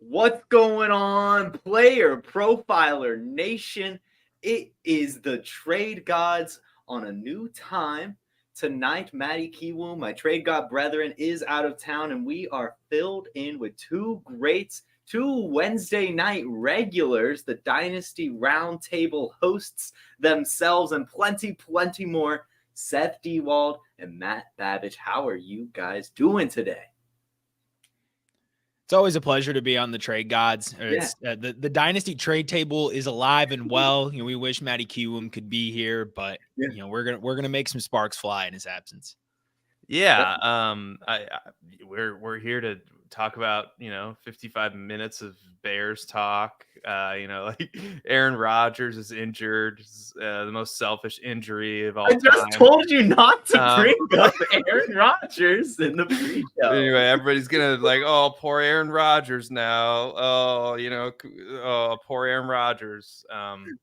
What's going on, Player Profiler Nation? It is the Trade Gods on a new time. Tonight, Matty Kiwu, my Trade God brethren, is out of town, and we are filled in with two greats, two Wednesday night regulars, the Dynasty Roundtable hosts themselves, and plenty more. Seth Diewold and Matt Babich. How are you guys doing today? It's always a pleasure to be on the Trade Gods. The Dynasty trade table is alive and well. We wish Matty Kiwum could be here, but we're gonna make some sparks fly in his absence. Yeah, we're here to talk about 55 minutes of Bears talk. Like Aaron Rodgers is injured, the most selfish injury of all time. I just told you not to bring up Aaron Rodgers in the pre-show. Anyway, everybody's gonna oh, poor Aaron Rodgers now. Oh, poor Aaron Rodgers.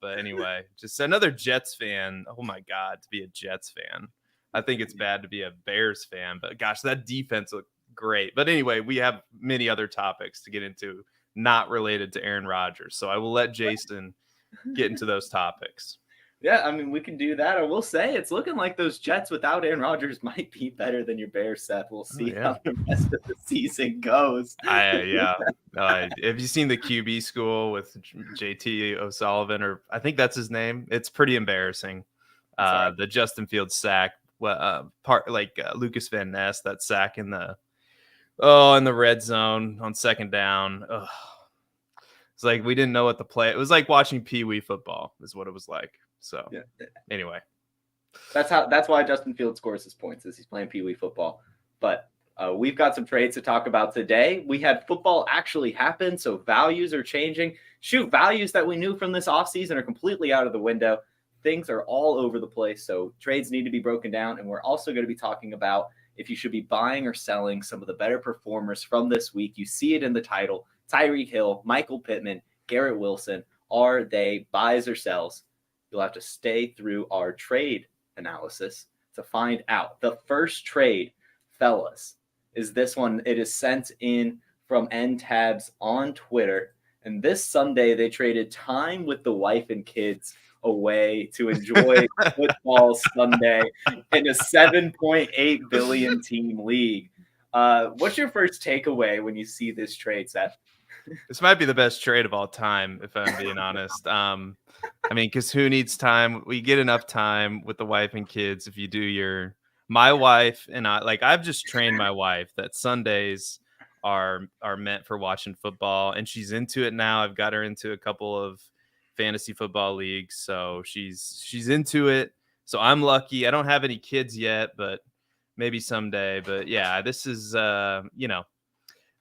But anyway, just another Jets fan. Oh my God, to be a Jets fan. I think it's bad to be a Bears fan, but gosh, that defense looked great. But anyway, we have many other topics to get into not related to Aaron Rodgers. So I will let Jason get into those topics. Yeah, I mean, we can do that. I will say it's looking like those Jets without Aaron Rodgers might be better than your Bears, Seth. We'll see how the rest of the season goes. Have you seen the QB school with JT O'Sullivan, or I think that's his name? It's pretty embarrassing. The Justin Fields sack. Lucas Van Ness, that sack in the red zone on second down. Ugh. It's like we didn't know what the play. It was like watching Pee Wee football is what it was like. So anyway, that's why Justin Fields scores his points, is he's playing Pee Wee football. But we've got some trades to talk about today. We had football actually happen, so values are changing. Values that we knew from this offseason are completely out of the window. Things are all over the place, so trades need to be broken down. And we're also going to be talking about if you should be buying or selling some of the better performers from this week. You see it in the title: Tyreek Hill, Michael Pittman, Garrett Wilson. Are they buys or sells? You'll have to stay through our trade analysis to find out. The first trade, fellas, is this one. It is sent in from NTabs on Twitter. And this Sunday, they traded time with the wife and kids away to enjoy football Sunday in a 7.8 billion team league. What's your first takeaway when you see this trade, Seth? This might be the best trade of all time, if I'm being honest. Because who needs time? We get enough time with the wife and kids. If you do my wife and I've just trained my wife that Sundays are meant for watching football, and she's into it now. I've got her into a couple of fantasy football leagues, so she's into it. So I'm lucky. I don't have any kids yet, but maybe someday. But yeah, this is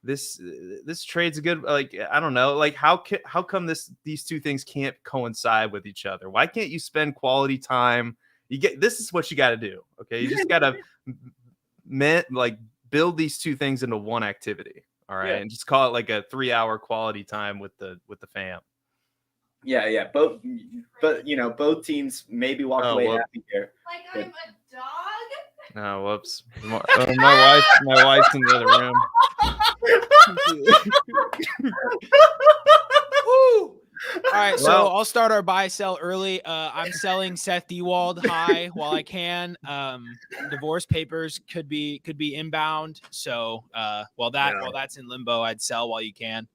this trade's a good, I don't know, how come these two things can't coincide with each other? Why can't you spend quality time? This is what you got to do. Okay, you just got to build these two things into one activity. All right, and just call it a 3-hour quality time with the fam. Yeah. Both teams maybe walk away happy here. I'm a dog. Oh, whoops! My wife's in the other room. Woo! All right, so I'll start our buy sell early. I'm selling Seth Diewold high while I can. Divorce papers could be inbound. So while that's in limbo, I'd sell while you can.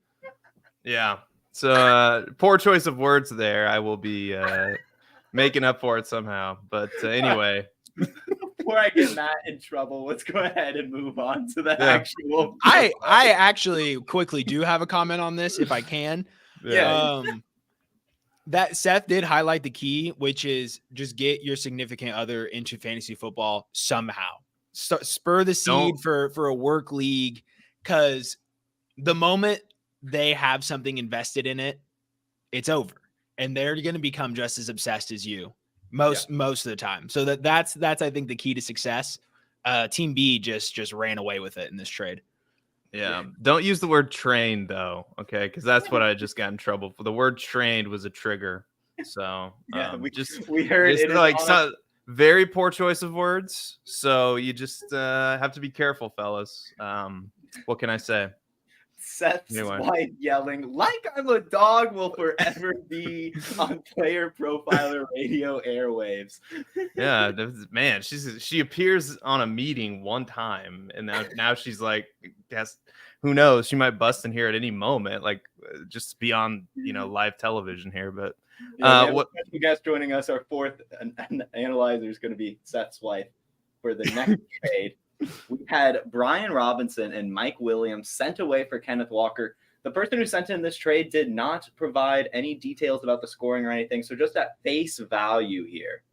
Yeah. So poor choice of words there. I will be making up for it somehow. But anyway. Before I get Matt in trouble, let's go ahead and move on to the actual. I actually quickly do have a comment on this if I can. Yeah. That Seth did highlight the key, which is just get your significant other into fantasy football somehow. Spur the seed for a work league, because the moment they have something invested in it, it's over, and they're going to become just as obsessed as you most of the time. So that's I think the key to success. Team B just ran away with it in this trade. Yeah. Don't use the word trained though. Okay. Cause that's what I just got in trouble for. The word trained was a trigger. So we heard it very poor choice of words. So you just have to be careful, fellas. What can I say? Seth's Anyway. wife yelling, "Like I'm a dog," will forever be on Player Profiler radio airwaves. Yeah, man, she appears on a meeting one time, and now she's like, guess who knows? She might bust in here at any moment, like just be on live television here. But What special guest joining us? Our fourth analyzer is going to be Seth's wife for the next trade. We had Brian Robinson and Mike Williams sent away for Kenneth Walker. The person who sent in this trade did not provide any details about the scoring or anything. So just at face value here,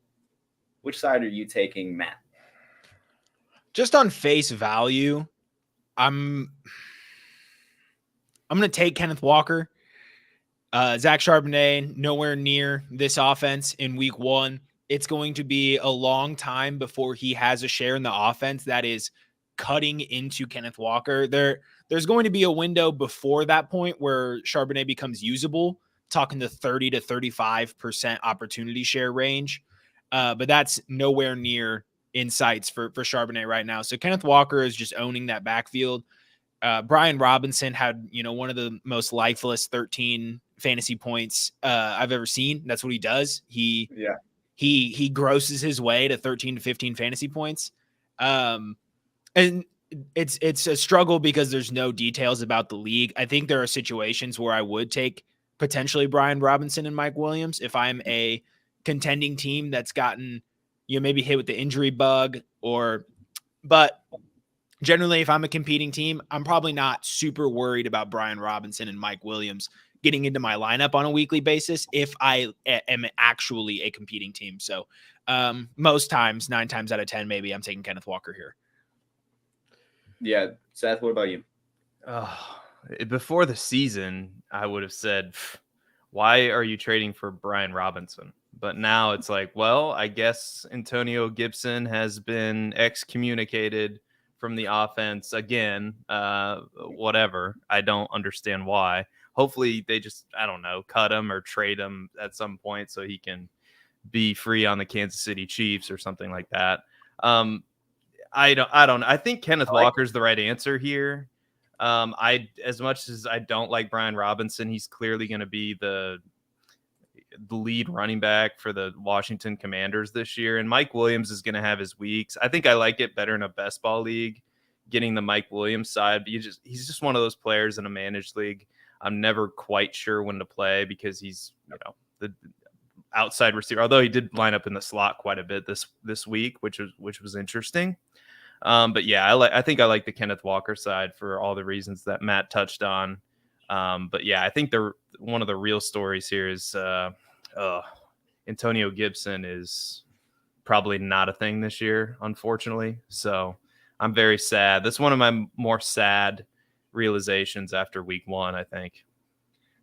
which side are you taking, Matt? Just on face value, I'm going to take Kenneth Walker. Zach Charbonnet, nowhere near this offense in week 1. It's going to be a long time before he has a share in the offense that is cutting into Kenneth Walker. There's going to be a window before that point where Charbonnet becomes usable, talking the 30 to 35% opportunity share range. But that's nowhere near in sights for Charbonnet right now. So Kenneth Walker is just owning that backfield. Brian Robinson had, one of the most lifeless 13 fantasy points I've ever seen. That's what he does. He grosses his way to 13 to 15 fantasy points. And it's a struggle because there's no details about the league. I think there are situations where I would take potentially Brian Robinson and Mike Williams if I'm a contending team that's gotten, maybe hit with the injury bug but generally if I'm a competing team, I'm probably not super worried about Brian Robinson and Mike Williams getting into my lineup on a weekly basis if I am actually a competing team. So most times, 9 times out of 10, maybe I'm taking Kenneth Walker here. Yeah. Seth, what about you? Before the season, I would have said, why are you trading for Brian Robinson? But now it's like, well, I guess Antonio Gibson has been excommunicated from the offense again. Whatever. I don't understand why. Hopefully they just, I don't know, cut him or trade him at some point so he can be free on the Kansas City Chiefs or something like that. I don't. I think Kenneth Walker's the right answer here. As much as I don't like Brian Robinson, he's clearly going to be the lead running back for the Washington Commanders this year. And Mike Williams is going to have his weeks. I think I like it better in a best ball league, getting the Mike Williams side. But he's just one of those players in a managed league. I'm never quite sure when to play because he's, the outside receiver, although he did line up in the slot quite a bit this week, which was interesting. But yeah, I think I like the Kenneth Walker side for all the reasons that Matt touched on. But yeah, I think one of the real stories here is Antonio Gibson is probably not a thing this year, unfortunately. So I'm very sad. That's one of my more sad realizations after week 1, I think.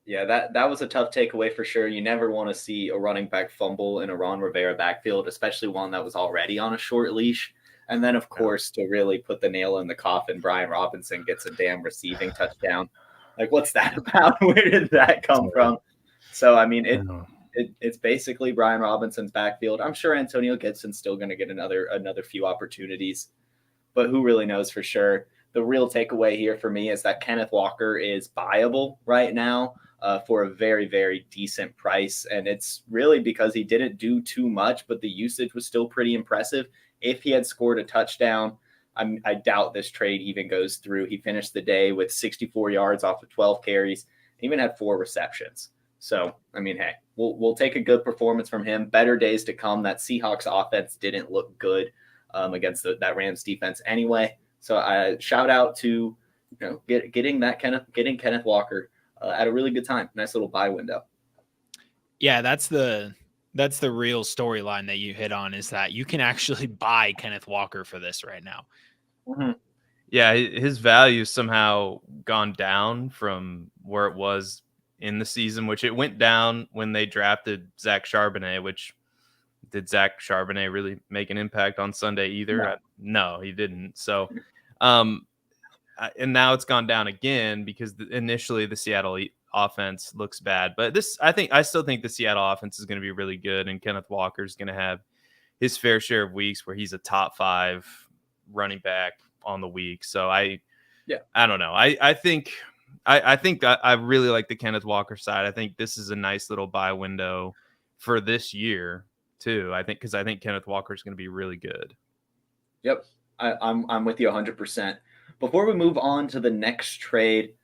Yeah, that was a tough takeaway for sure. You never want to see a running back fumble in a Ron Rivera backfield, especially one that was already on a short leash. And then, of course, to really put the nail in the coffin, Brian Robinson gets a damn receiving touchdown. Like, what's that about? Where did that come from? So, I mean, it's basically Brian Robinson's backfield. I'm sure Antonio Gibson's still going to get another few opportunities, but who really knows for sure? The real takeaway here for me is that Kenneth Walker is buyable right now for a very, very decent price. And it's really because he didn't do too much, but the usage was still pretty impressive. If he had scored a touchdown, I doubt this trade even goes through. He finished the day with 64 yards off of 12 carries, even had 4 receptions. So, I mean, hey, we'll take a good performance from him. Better days to come. That Seahawks offense didn't look good against that Rams defense anyway. So I shout out to getting Kenneth Walker at a really good time. Nice little buy window. Yeah, that's the real storyline that you hit on, is that you can actually buy Kenneth Walker for this right now. Mm-hmm. Yeah, his value somehow gone down from where it was in the season, which it went down when they drafted Zach Charbonnet, which did Zach Charbonnet really make an impact on Sunday either? No, he didn't. So, and now it's gone down again because initially the Seattle offense looks bad, but I still think the Seattle offense is going to be really good, and Kenneth Walker is going to have his fair share of weeks where he's a top 5 running back on the week. So I don't know. I think I think I really like the Kenneth Walker side. I think this is a nice little buy window for this year too. I think because I think Kenneth Walker is going to be really good. Yep, I'm with you 100%. Before we move on to the next trade,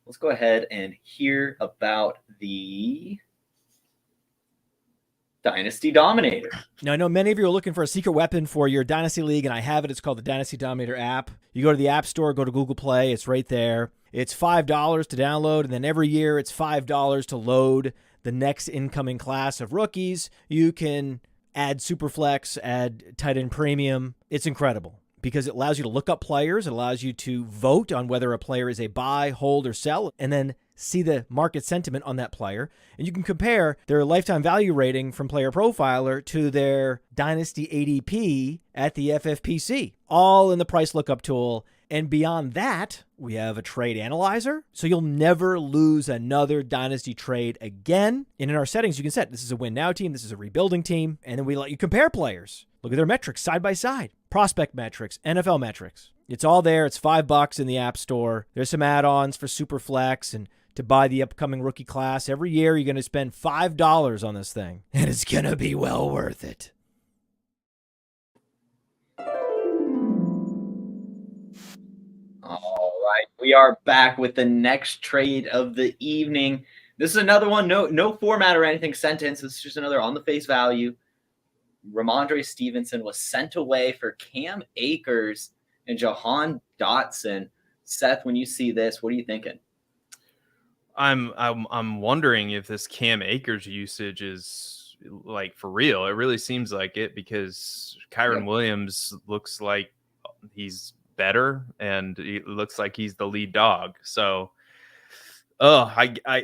let's go ahead and hear about the Dynasty Dominator. Now, I know many of you are looking for a secret weapon for your Dynasty League, and I have it. It's called the Dynasty Dominator app. You go to the App Store, go to Google Play. It's right there. It's $5 to download, and then every year it's $5 to load the next incoming class of rookies. You can add Superflex, add tight end premium. It's incredible because it allows you to look up players. It allows you to vote on whether a player is a buy, hold, or sell, and then see the market sentiment on that player. And you can compare their lifetime value rating from PlayerProfiler to their Dynasty ADP at the FFPC, all in the price lookup tool. And beyond that, we have a trade analyzer, so you'll never lose another Dynasty trade again. And in our settings, you can set this is a win now team, this is a rebuilding team, and then we let you compare players. Look at their metrics side by side, prospect metrics, NFL metrics. It's all there. It's $5 in the App Store. There's some add-ons for Superflex and to buy the upcoming rookie class. Every year, you're going to spend $5 on this thing, and it's going to be well worth it. All right, we are back with the next trade of the evening. This is another one, no format or anything, sentence. This is just another on the face value. Rhamondre Stevenson was sent away for Cam Akers and Jahan Dotson. Seth, when you see this, what are you thinking? I'm wondering if this Cam Akers usage is like for real. It really seems like it because Kyron Williams looks like he's better and it looks like he's the lead dog. So I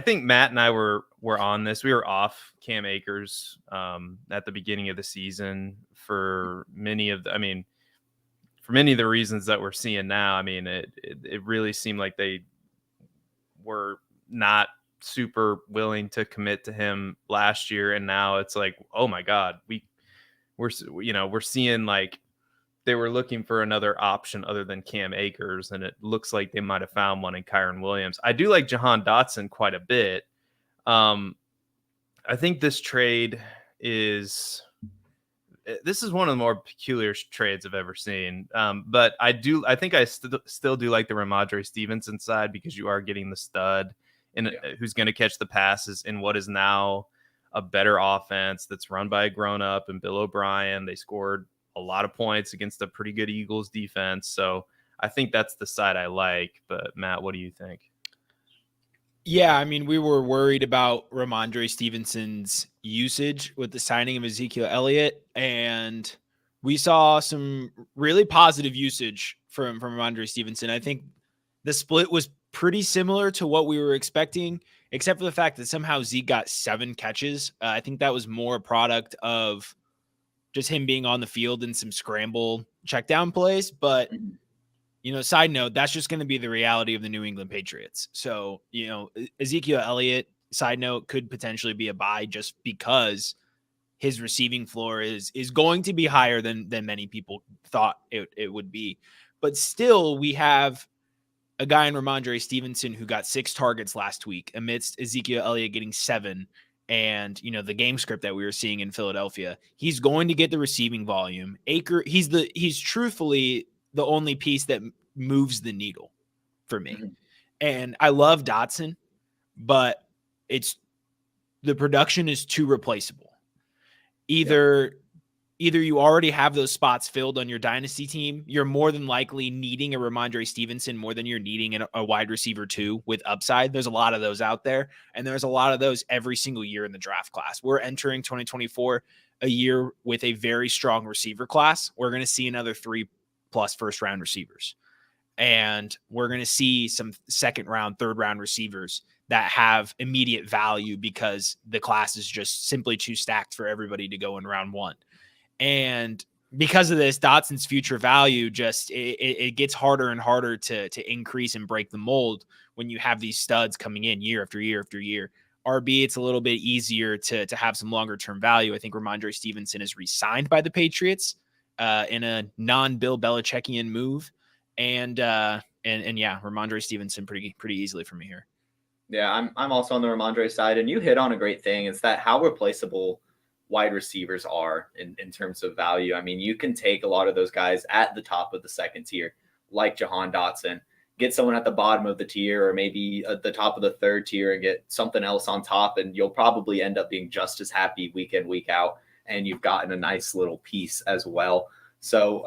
think Matt and I were on this. We were off Cam Akers at the beginning of the season for many of the reasons that we're seeing now. I mean, it really seemed like they were not super willing to commit to him last year, and now it's like, oh my God, we're seeing like they were looking for another option other than Cam Akers, and it looks like they might have found one in Kyron Williams. I do like Jahan Dotson quite a bit. I think this trade is one of the more peculiar trades I've ever seen. But I think I still do like the Rhamondre Stevenson side because you are getting the stud who's going to catch the passes in what is now a better offense that's run by a grown-up and Bill O'Brien. They scored a lot of points against a pretty good Eagles defense. So I think that's the side I like. But Matt, what do you think? Yeah, I mean, we were worried about Rhamondre Stevenson's usage with the signing of Ezekiel Elliott, and we saw some really positive usage from Rhamondre Stevenson. I think the split was pretty similar to what we were expecting, except for the fact that somehow Zeke got 7 catches. I think that was more a product of just him being on the field and some scramble check down plays. But, side note, that's just going to be the reality of the New England Patriots. So, Ezekiel Elliott, side note, could potentially be a buy just because his receiving floor is going to be higher than many people thought it would be. But still, we have a guy in Rhamondre Stevenson who got 6 targets last week amidst Ezekiel Elliott getting 7. And, the game script that we were seeing in Philadelphia, he's going to get the receiving volume. He's truthfully the only piece that moves the needle for me. Mm-hmm. And I love Dotson, but the production is too replaceable. Either you already have those spots filled on your dynasty team. You're more than likely needing a Rhamondre Stevenson more than you're needing a wide receiver 2 with upside. There's a lot of those out there, and there's a lot of those every single year in the draft class. We're entering 2024, a year with a very strong receiver class. We're going to see another 3+ first-round receivers, and we're going to see some second-round, third-round receivers that have immediate value because the class is just simply too stacked for everybody to go in round 1. And because of this, Dotson's future value just it gets harder and harder to increase and break the mold when you have these studs coming in year after year after year. RB, it's a little bit easier to have some longer term value. I think Rhamondre Stevenson is re-signed by the Patriots in a non-Bill Belichickian move, and And yeah, Rhamondre Stevenson pretty easily for me here. Yeah, I'm also on the Rhamondre side, and you hit on a great thing. It's that how replaceable wide receivers are in terms of value. I mean, you can take a lot of those guys at the top of the second tier, like Jahan Dotson, get someone at the bottom of the tier or maybe at the top of the third tier and get something else on top, and you'll probably end up being just as happy week in, week out, and you've gotten a nice little piece as well. So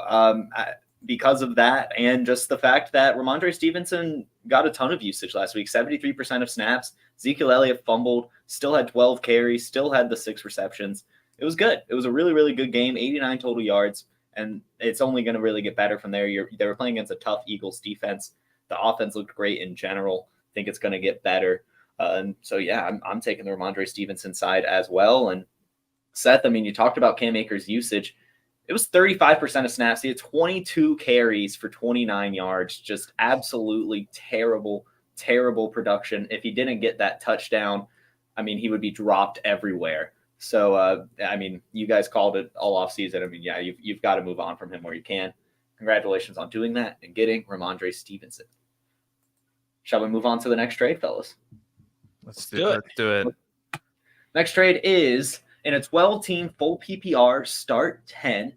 because of that, and just the fact that Rhamondre Stevenson got a ton of usage last week, 73% of snaps. Ezekiel Elliott fumbled, still had 12 carries, still had the 6 receptions. It was good. It was a really, really good game, 89 total yards, and it's only going to really get better from there. They were playing against a tough Eagles defense. The offense looked great in general. I think it's going to get better. And so, yeah, I'm taking the Rhamondre Stevenson side as well. And Seth, I mean, you talked about Cam Akers' usage. It was 35% of snaps. He had 22 carries for 29 yards. Just absolutely terrible, terrible production. If he didn't get that touchdown, I mean, he would be dropped everywhere. So, I mean, you guys called it all off season. I mean, yeah, you've got to move on from him where you can. Congratulations on doing that and getting Rhamondre Stevenson. Shall we move on to the next trade, fellas? Let's do it. Next trade is in a 12-team full PPR start 10.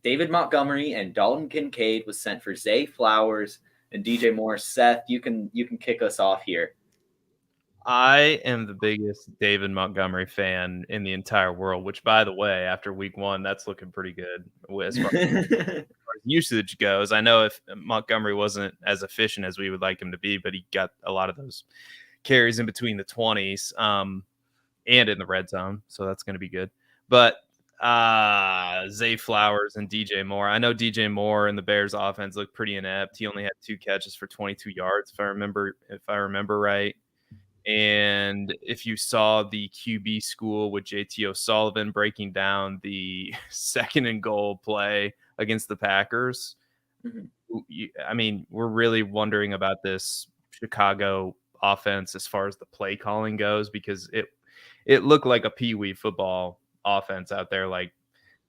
David Montgomery and Dalton Kincaid was sent for Zay Flowers and DJ Moore. Seth, you can kick us off here. I am the biggest David Montgomery fan in the entire world, which, by the way, after week 1, that's looking pretty good as far as usage goes. I know if Montgomery wasn't as efficient as we would like him to be, but he got a lot of those carries in between the 20s and in the red zone, so that's going to be good. But Zay Flowers and DJ Moore. I know DJ Moore and the Bears offense looked pretty inept. He only had 2 catches for 22 yards, if I remember right. And if you saw the QB school with JT O'Sullivan breaking down the 2nd and goal play against the Packers, I mean, we're really wondering about this Chicago offense as far as the play calling goes, because it looked like a peewee football offense out there. Like,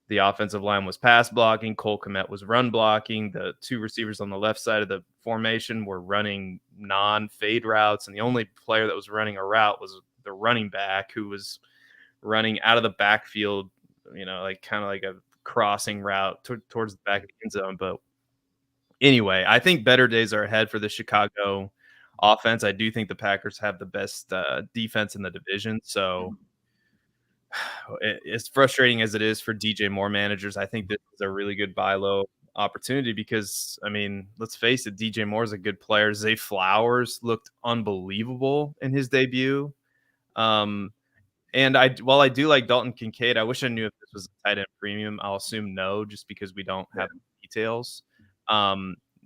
the offensive line was pass blocking, Cole Kmet was run blocking, the 2 receivers on the left side of the formation were running non-fade routes, and the only player that was running a route was the running back, who was running out of the backfield, like kind of like a crossing route towards the back of the end zone. But anyway, I think better days are ahead for the Chicago offense. I do think the Packers have the best defense in the division, so as frustrating as it is for DJ Moore managers, I think this is a really good buy low opportunity because, I mean, let's face it, DJ Moore is a good player. Zay Flowers looked unbelievable in his debut. And while I do like Dalton Kincaid, I wish I knew if this was a tight end premium. I'll assume no, just because we don't have details.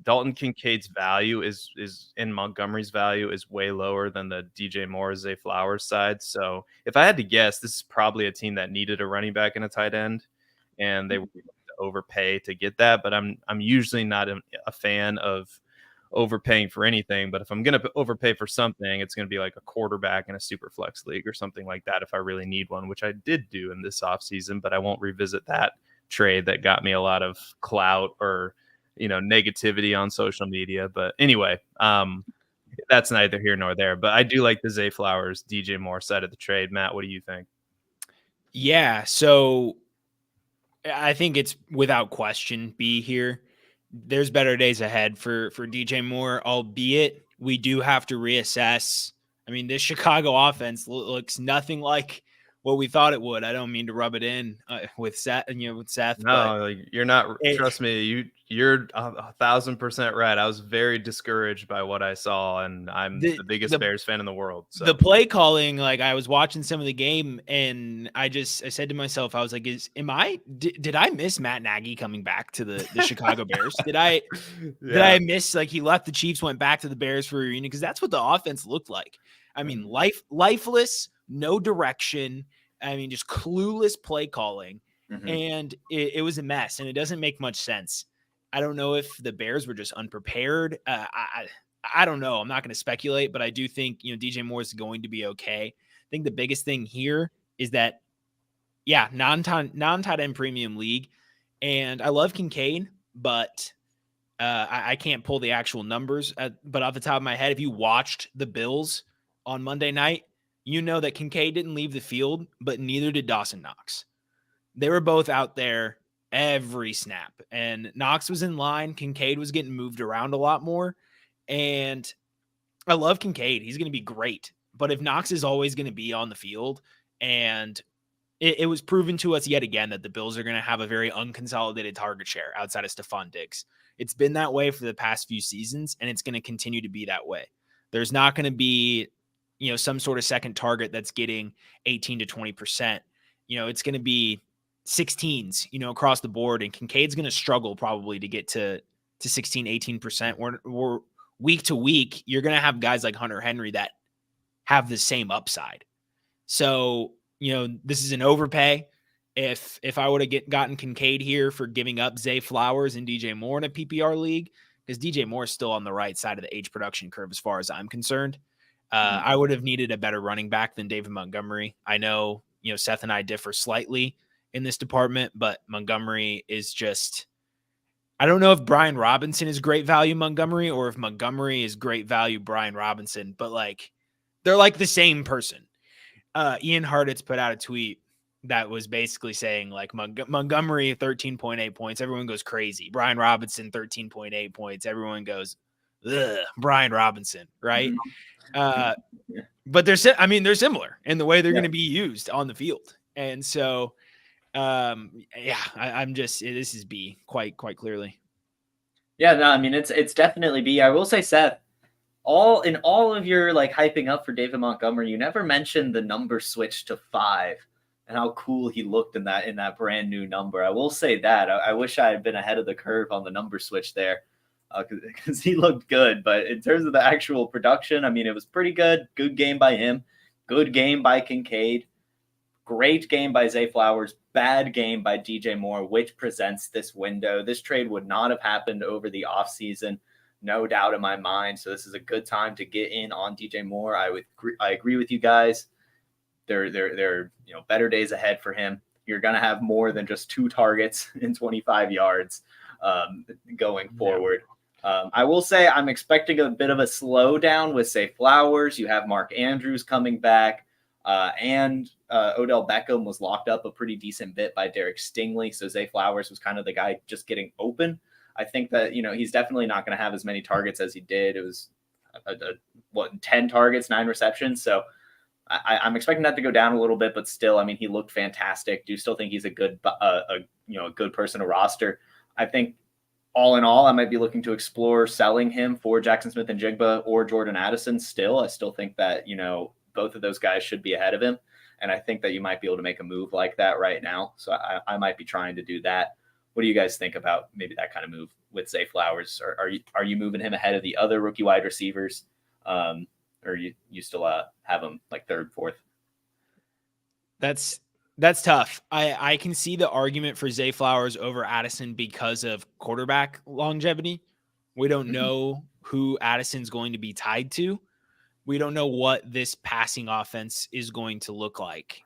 Dalton Kincaid's value is and Montgomery's value is way lower than the DJ Moore, Zay Flowers side. So if I had to guess, this is probably a team that needed a running back and a tight end, and they were going to overpay to get that. But I'm usually not a fan of overpaying for anything. But if I'm going to overpay for something, it's going to be like a quarterback in a super flex league or something like that if I really need one, which I did do in this offseason. But I won't revisit that trade that got me a lot of clout or negativity on social media. But anyway, that's neither here nor there. But I do like the Zay Flowers, DJ Moore side of the trade. Matt, what do you think? Yeah, so I think it's without question B here. There's better days ahead for DJ Moore, albeit we do have to reassess. I mean, this Chicago offense looks nothing like what we thought it would. I don't mean to rub it in with Seth. No, you're not. Trust me, you're 1,000% right. I was very discouraged by what I saw, and I'm the biggest Bears fan in the world. So. The play calling, like, I was watching some of the game, and I said to myself, I was like, did I miss Matt Nagy coming back to the Chicago Bears? Did I miss, like, he left the Chiefs, went back to the Bears for a reunion? Because that's what the offense looked like. I mean, lifeless, no direction. I mean, just clueless play calling. Mm-hmm. And it was a mess, and it doesn't make much sense. I don't know if the Bears were just unprepared. I don't know. I'm not going to speculate, but I do think, DJ Moore is going to be okay. I think the biggest thing here is that, non-tight end premium league. And I love Kincaid, but I can't pull the actual numbers, but off the top of my head, if you watched the Bills on Monday night, you know that Kincaid didn't leave the field, but neither did Dawson Knox. They were both out there every snap, and Knox was in line. Kincaid was getting moved around a lot more, and I love Kincaid. He's going to be great, but if Knox is always going to be on the field, and it was proven to us yet again that the Bills are going to have a very unconsolidated target share outside of Stephon Diggs. It's been that way for the past few seasons, and it's going to continue to be that way. There's not going to be, some sort of second target that's getting 18 to 20%. It's going to be 16s, across the board, and Kincaid's going to struggle probably to get to 16, 18%. We're week to week, you're going to have guys like Hunter Henry that have the same upside. So, this is an overpay. If I would have gotten Kincaid here for giving up Zay Flowers and DJ Moore in a PPR league, because DJ Moore is still on the right side of the age production curve as far as I'm concerned, I would have needed a better running back than David Montgomery. I know, Seth and I differ slightly in this department, but Montgomery is just, I don't know if Brian Robinson is great value Montgomery or if Montgomery is great value Brian Robinson, but they're like the same person. Ian Hartitz put out a tweet that was basically saying Montgomery 13.8 points. Everyone goes crazy. Brian Robinson 13.8 points. Everyone goes, ugh, Brian Robinson. Right. But they're similar in the way they're going to be used on the field. And so, I'm just, this is B quite clearly. Yeah, no, it's definitely B. I will say, Seth, all of your hyping up for David Montgomery, you never mentioned the number switch to 5 and how cool he looked in that brand new number. I will say that I wish I had been ahead of the curve on the number switch there, because he looked good. But in terms of the actual production, it was pretty good. Good game by him. Good game by Kincaid. Great game by Zay Flowers. Bad game by DJ Moore, which presents this window. This trade would not have happened over the offseason. No doubt in my mind. So this is a good time to get in on DJ Moore. I agree with you guys. There better days ahead for him. You're going to have more than just 2 targets in 25 yards going forward. I will say I'm expecting a bit of a slowdown with Zay Flowers. You have Mark Andrews coming back, and Odell Beckham was locked up a pretty decent bit by Derek Stingley. So Zay Flowers was kind of the guy just getting open. I think that, he's definitely not going to have as many targets as he did. It was 10 targets, 9 receptions. So I'm expecting that to go down a little bit, but still, he looked fantastic. Do still think he's a good, good person to roster. I think all in all, I might be looking to explore selling him for Jackson Smith-Njigba or Jordan Addison. Still, I still think that, both of those guys should be ahead of him. And I think that you might be able to make a move like that right now. So I might be trying to do that. What do you guys think about maybe that kind of move with Zay Flowers? Are you moving him ahead of the other rookie wide receivers? Or you still have him third, fourth? That's tough. I can see the argument for Zay Flowers over Addison because of quarterback longevity. We don't know who Addison's going to be tied to. We don't know what this passing offense is going to look like.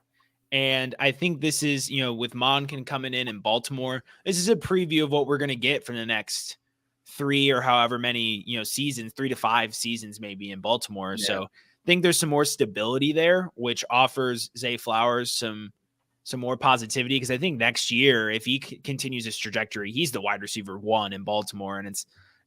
And I think this is, with Monken coming in Baltimore, this is a preview of what we're going to get for the next 3 or however many, seasons, 3 to 5 seasons maybe in Baltimore. Yeah. So I think there's some more stability there, which offers Zay Flowers some more positivity. Because I think next year, if he continues his trajectory, he's the wide receiver 1 in Baltimore, and it's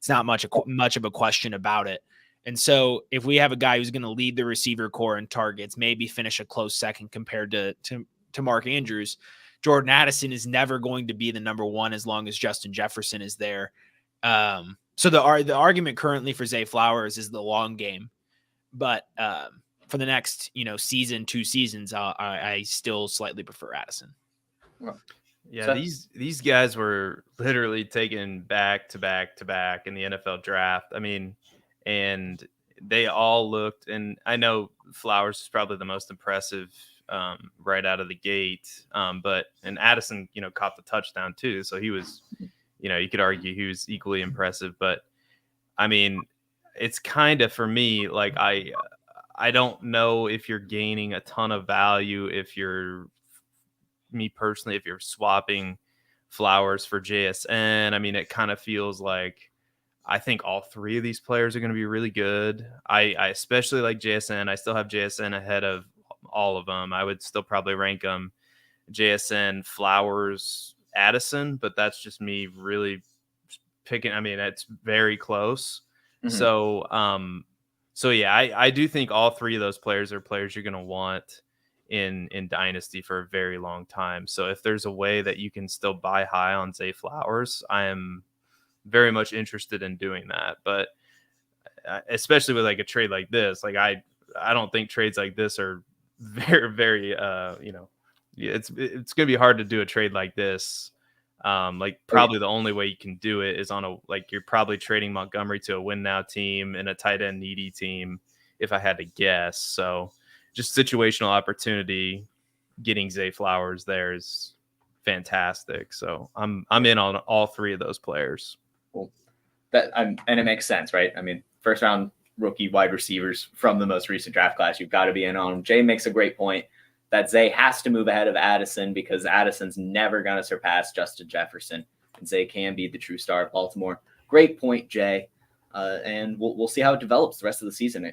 not much of a question about it. And so if we have a guy who's going to lead the receiver core in targets, maybe finish a close second compared to Mark Andrews, Jordan Addison is never going to be the number 1 as long as Justin Jefferson is there. So the argument currently for Zay Flowers is the long game, but for the next season, 2 seasons, I still slightly prefer Addison. Yeah, so, these guys were literally taken back to back to back in the NFL draft. And they all looked, and I know Flowers is probably the most impressive right out of the gate. And Addison, caught the touchdown too. So he was, you could argue he was equally impressive. But it's kind of, for me, I don't know if you're gaining a ton of value if you're swapping Flowers for JSN. It kind of feels like I think all three of these players are going to be really good. I especially like JSN. I still have JSN ahead of all of them. I would still probably rank them JSN, Flowers, Addison, but that's just me really picking. I mean, it's very close. Mhm. So yeah, I do think all three of those players are players you're going to want in Dynasty for a very long time. So if there's a way that you can still buy high on Zay Flowers, I am very much interested in doing that. But especially with like a trade like this, like I don't think trades like this are very it's going to be hard to do a trade like this. Like probably the only way you can do it is on you're probably trading Montgomery to a win now team and a tight end needy team, if I had to guess. So just situational opportunity, getting Zay Flowers there is fantastic. So I'm in on all three of those players. Cool. And it makes sense, right? I mean, first round rookie wide receivers from the most recent draft class, you've got to be in on them. Jay makes a great point that Zay has to move ahead of Addison because Addison's never going to surpass Justin Jefferson, and Zay can be the true star of Baltimore. Great point, Jay. And we'll see how it develops the rest of the season.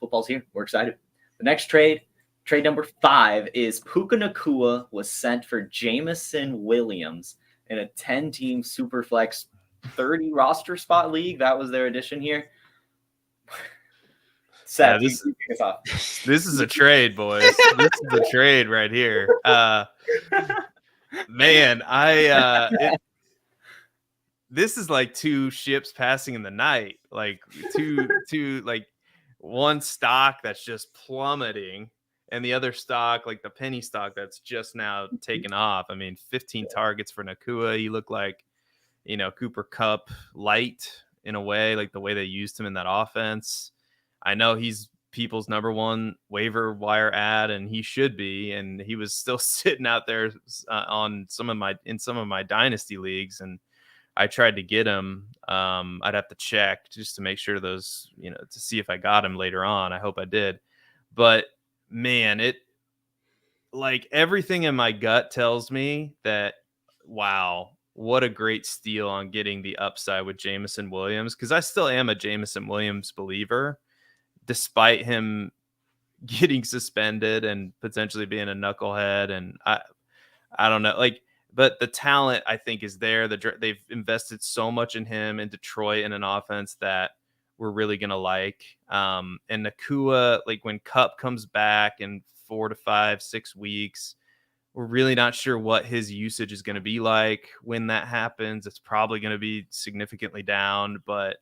Football's here. We're excited. The next trade number 5 is Puka Nacua was sent for Jameson Williams in a 10-team Superflex 30 roster spot league. That was their addition here. Seth, this is a trade, boys. This is a trade right here. Man, this is like two ships passing in the night. Like two like one stock that's just plummeting, and the other stock, like the penny stock, that's just now taken off. I mean, 15 targets for Nacua. He looked like, Cooper Kupp light in a way, like the way they used him in that offense. I know he's people's number one waiver wire ad, and he should be. And he was still sitting out there in some of my dynasty leagues, and I tried to get him. I'd have to check just to make sure those, to see if I got him later on. I hope I did, but man, it like everything in my gut tells me that, wow, what a great steal on getting the upside with Jameson Williams. Cause I still am a Jameson Williams believer, despite him getting suspended and potentially being a knucklehead. And I don't know, but the talent I think is there. They've invested so much in him in Detroit in an offense that we're really going to like. And Nacua, like when Kupp comes back in 4 to 5, 6 weeks, we're really not sure what his usage is going to be like when that happens. It's probably going to be significantly down, but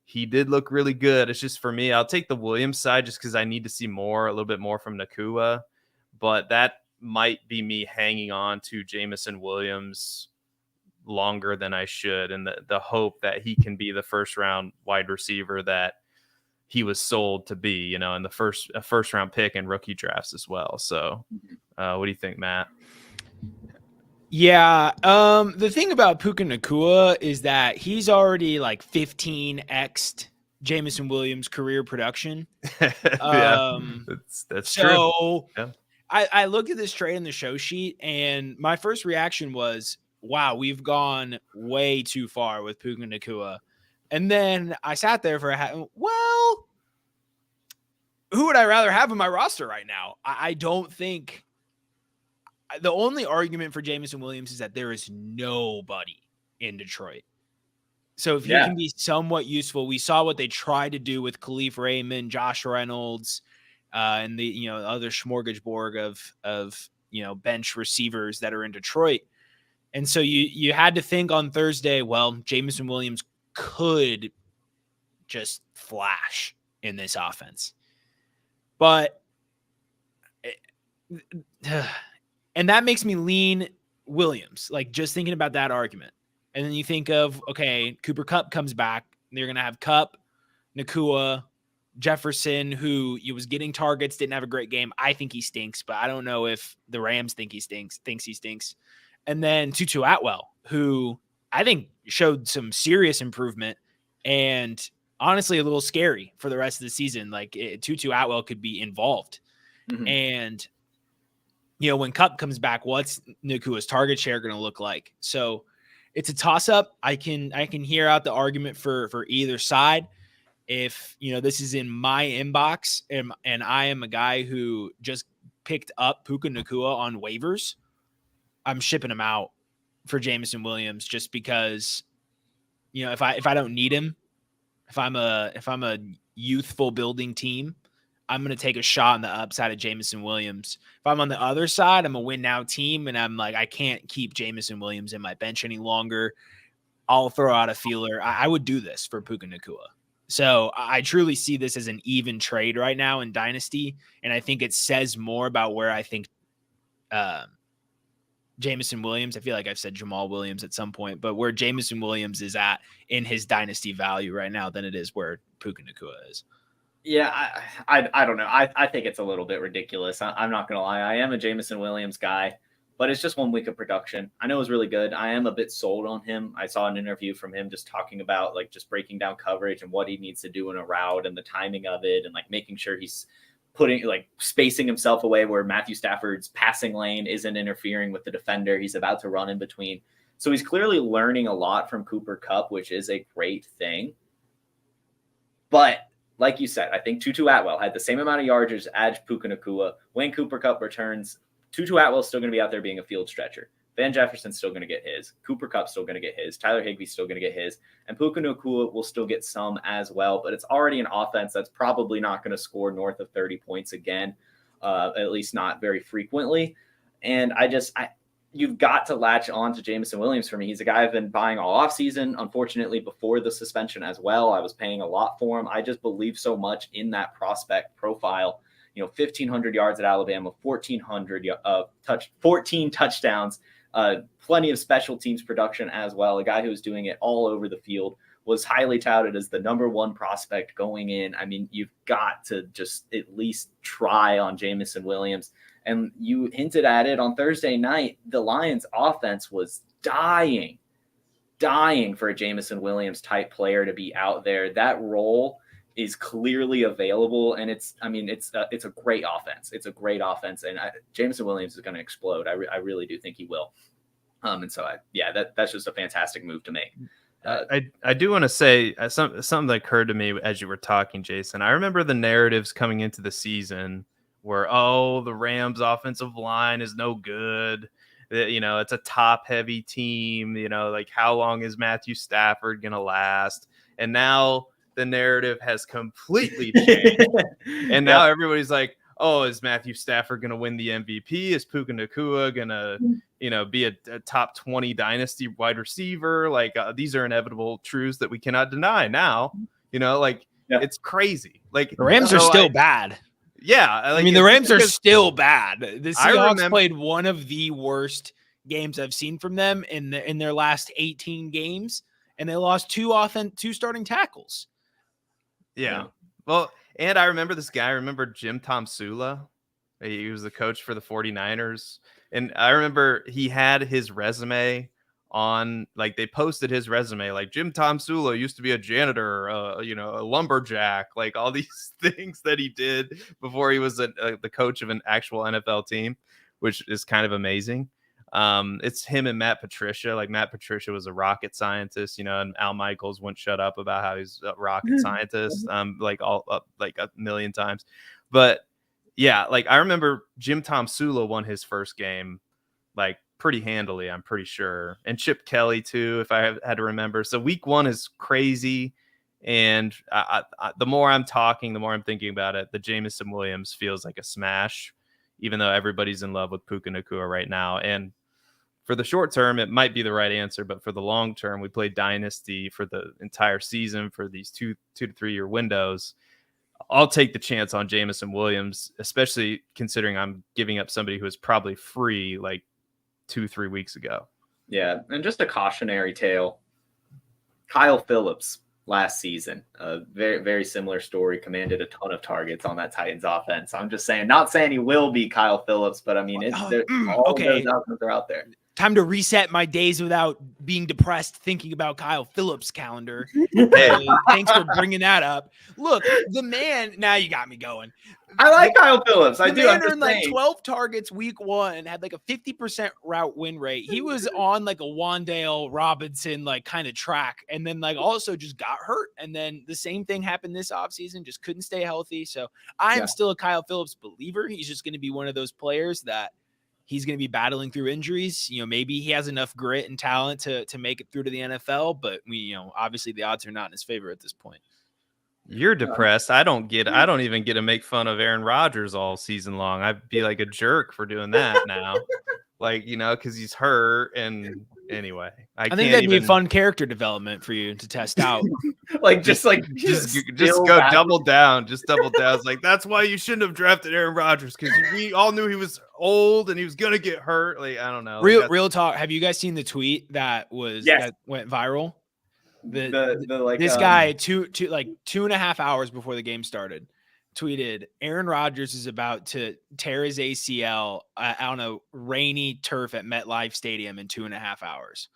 he did look really good. It's just for me, I'll take the Williams side just because I need to see a little bit more from Nacua, but that might be me hanging on to Jameson Williams longer than I should, and the hope that he can be the first round wide receiver that he was sold to be, in the first round pick in rookie drafts as well. So what do you think, Matt? Yeah. The thing about Puka Nacua is that he's already like 15x'd Jameson Williams' career production. Yeah, that's true. So yeah. I looked at this trade in the show sheet, and my first reaction was, wow, we've gone way too far with Puka Nacua. And then I sat there for well, who would I rather have in my roster right now? I don't think the only argument for Jameson Williams is that there is nobody in Detroit. So if he can be somewhat useful, we saw what they tried to do with Khalif Raymond, Josh Reynolds, and the other smorgasbord of bench receivers that are in Detroit. And so you had to think on Thursday, well, Jameson Williams could just flash in this offense. But and that makes me lean Williams, like just thinking about that argument. And then you think of, okay, Cooper Kupp comes back. They're going to have Kupp, Nacua, Jefferson, who was getting targets, didn't have a great game. I think he stinks, but I don't know if the Rams thinks he stinks. And then Tutu Atwell, who I think showed some serious improvement and honestly a little scary for the rest of the season. Like Tutu Atwell could be involved. Mm-hmm. And, when Kupp comes back, what's Nakua's target share going to look like? So it's a toss up. I can hear out the argument for either side. If, this is in my inbox and I am a guy who just picked up Puka Nacua on waivers, I'm shipping him out for Jameson Williams just because, if I don't need him, if I'm a youthful building team, I'm going to take a shot on the upside of Jameson Williams. If I'm on the other side, I'm a win now team and I'm like, I can't keep Jameson Williams in my bench any longer. I'll throw out a feeler. I would do this for Puka Nacua. So I truly see this as an even trade right now in Dynasty. And I think it says more about where I think Jameson Williams, I feel like I've said Jamal Williams at some point, but where Jameson Williams is at in his Dynasty value right now than it is where Puka Nacua is. Yeah, I don't know. I think it's a little bit ridiculous. I'm not going to lie. I am a Jameson Williams guy, but it's just 1 week of production. I know it was really good. I am a bit sold on him. I saw an interview from him just talking about like just breaking down coverage and what he needs to do in a route and the timing of it and like making sure he's spacing himself away where Matthew Stafford's passing lane isn't interfering with the defender he's about to run in between. So he's clearly learning a lot from Cooper Kupp, which is a great thing. But like you said, I think Tutu Atwell had the same amount of yardage as Puka Nacua. When Cooper Kupp returns, Tutu Atwell's still going to be out there being a field stretcher. Van Jefferson's still going to get his. Cooper Kupp's still going to get his. Tyler Higbee's still going to get his. And Puka Nacua will still get some as well. But it's already an offense that's probably not going to score north of 30 points again, at least not very frequently. And you've got to latch on to Jameson Williams for me. He's a guy I've been buying all offseason. Unfortunately, before the suspension as well, I was paying a lot for him. I just believe so much in that prospect profile. 1,500 yards at Alabama, 14 touchdowns, plenty of special teams production as well. A guy who was doing it all over the field, was highly touted as the number one prospect going in. I mean, you've got to just at least try on Jameson Williams. And you hinted at it on Thursday night, the Lions offense was dying for a Jameson Williams type player to be out there. That role is clearly available, and it's a great offense. It's a great offense, and Jameson Williams is going to explode. I really do think he will. And so that's just a fantastic move to make. I do want to say something that occurred to me as you were talking, Jason. I remember the narratives coming into the season where, the Rams offensive line is no good. It's a top heavy team, like how long is Matthew Stafford going to last? And now the narrative has completely changed. And now everybody's like, is Matthew Stafford going to win the MVP? Is Puka Nacua going to, be a top 20 dynasty wide receiver? Like these are inevitable truths that we cannot deny now, it's crazy. Like the Rams are still bad. Yeah. The Rams are still bad. The Seahawks played one of the worst games I've seen from them in their last 18 games, and they lost two starting tackles. Yeah. Well, and I remember this guy. I remember Jim Tomsula. He was the coach for the 49ers. And I remember he had his resume on, like, they posted his resume. Like, Jim Tomsula used to be a janitor, a lumberjack, like all these things that he did before he was the coach of an actual NFL team, which is kind of amazing. It's him and Matt Patricia. Like Matt Patricia was a rocket scientist, and Al Michaels wouldn't shut up about how he's a rocket scientist, like a million times. But yeah, like I remember Jim Tomsula won his first game, like pretty handily, I'm pretty sure. And Chip Kelly too, if I had to remember. So week one is crazy. And the more I'm talking, the more I'm thinking about it, the Jameson Williams feels like a smash, even though everybody's in love with Puka Nacua right now. And for the short term, it might be the right answer, but for the long term, we played Dynasty for the entire season for these 2 to 3 year windows. I'll take the chance on Jameson Williams, especially considering I'm giving up somebody who was probably free like 2-3 weeks ago. Yeah, and just a cautionary tale. Kyle Phillips last season, a very, very similar story, commanded a ton of targets on that Titans offense. I'm just saying, not saying he will be Kyle Phillips, but I mean, all those outcomes are out there. Time to reset my days without being depressed thinking about Kyle Phillips' calendar. Thanks for bringing that up. Look, the man. Now you got me going. I like Kyle Phillips. I The do. man I'm just earned like saying. 12 targets week 1, had like a 50% route win rate. He was on like a Wan'Dale Robinson like kind of track, and then like also just got hurt. And then the same thing happened this offseason, just couldn't stay healthy. So I'm still a Kyle Phillips believer. He's just going to be one of those players that he's going to be battling through injuries. You know, maybe he has enough grit and talent to make it through to the NFL, but obviously the odds are not in his favor at this point. You're depressed. I don't even get to make fun of Aaron Rodgers all season long. I'd be like a jerk for doing that now. Like, because he's hurt. And anyway, I think that'd be a fun character development for you to test out. just go double down. Just double down. It's like, that's why you shouldn't have drafted Aaron Rodgers, because we all knew he was old and he was gonna get hurt. Like, I don't know. Real talk. Have you guys seen the tweet that went viral? This guy 2.5 hours before the game started tweeted, Aaron Rodgers is about to tear his ACL on a rainy turf at MetLife Stadium in 2.5 hours.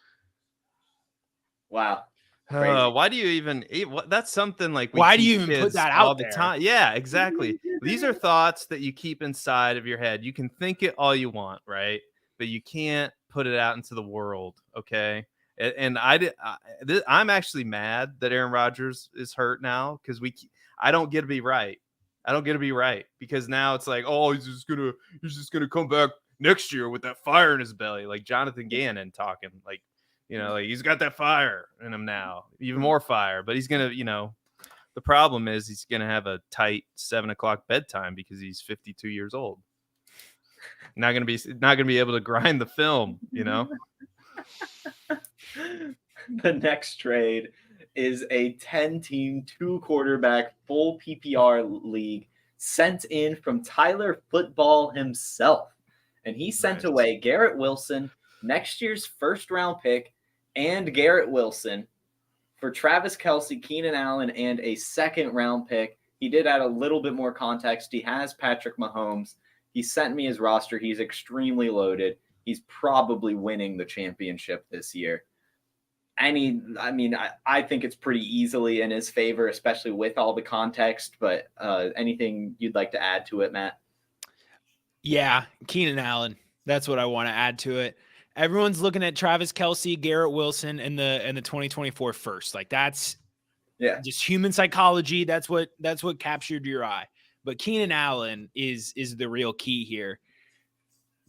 Wow. Why do you even that's something like why do you even put that out all the time? Yeah, exactly. These are thoughts that you keep inside of your head. You can think it all you want, right? But you can't put it out into the world. Okay. And I'm actually mad that Aaron Rodgers is hurt now, because I don't get to be right. I don't get to be right, because now it's like, oh, he's just gonna come back next year with that fire in his belly, like Jonathan Gannon talking, like, like he's got that fire in him now, even more fire. But he's gonna, the problem is he's gonna have a tight 7:00 bedtime because he's 52 years old. Not gonna be able to grind the film, The next trade is a 10-team, 2-quarterback, full PPR league sent in from Tyler Football himself. And he sent away Garrett Wilson, next year's first-round pick, and Garrett Wilson for Travis Kelce, Keenan Allen, and a second-round pick. He did add a little bit more context. He has Patrick Mahomes. He sent me his roster. He's extremely loaded. He's probably winning the championship this year. I think it's pretty easily in his favor, especially with all the context. But anything you'd like to add to it, Matt? Yeah, Keenan Allen. That's what I want to add to it. Everyone's looking at Travis Kelce, Garrett Wilson, and the 2024 first. Like, that's just human psychology. That's what captured your eye. But Keenan Allen is the real key here.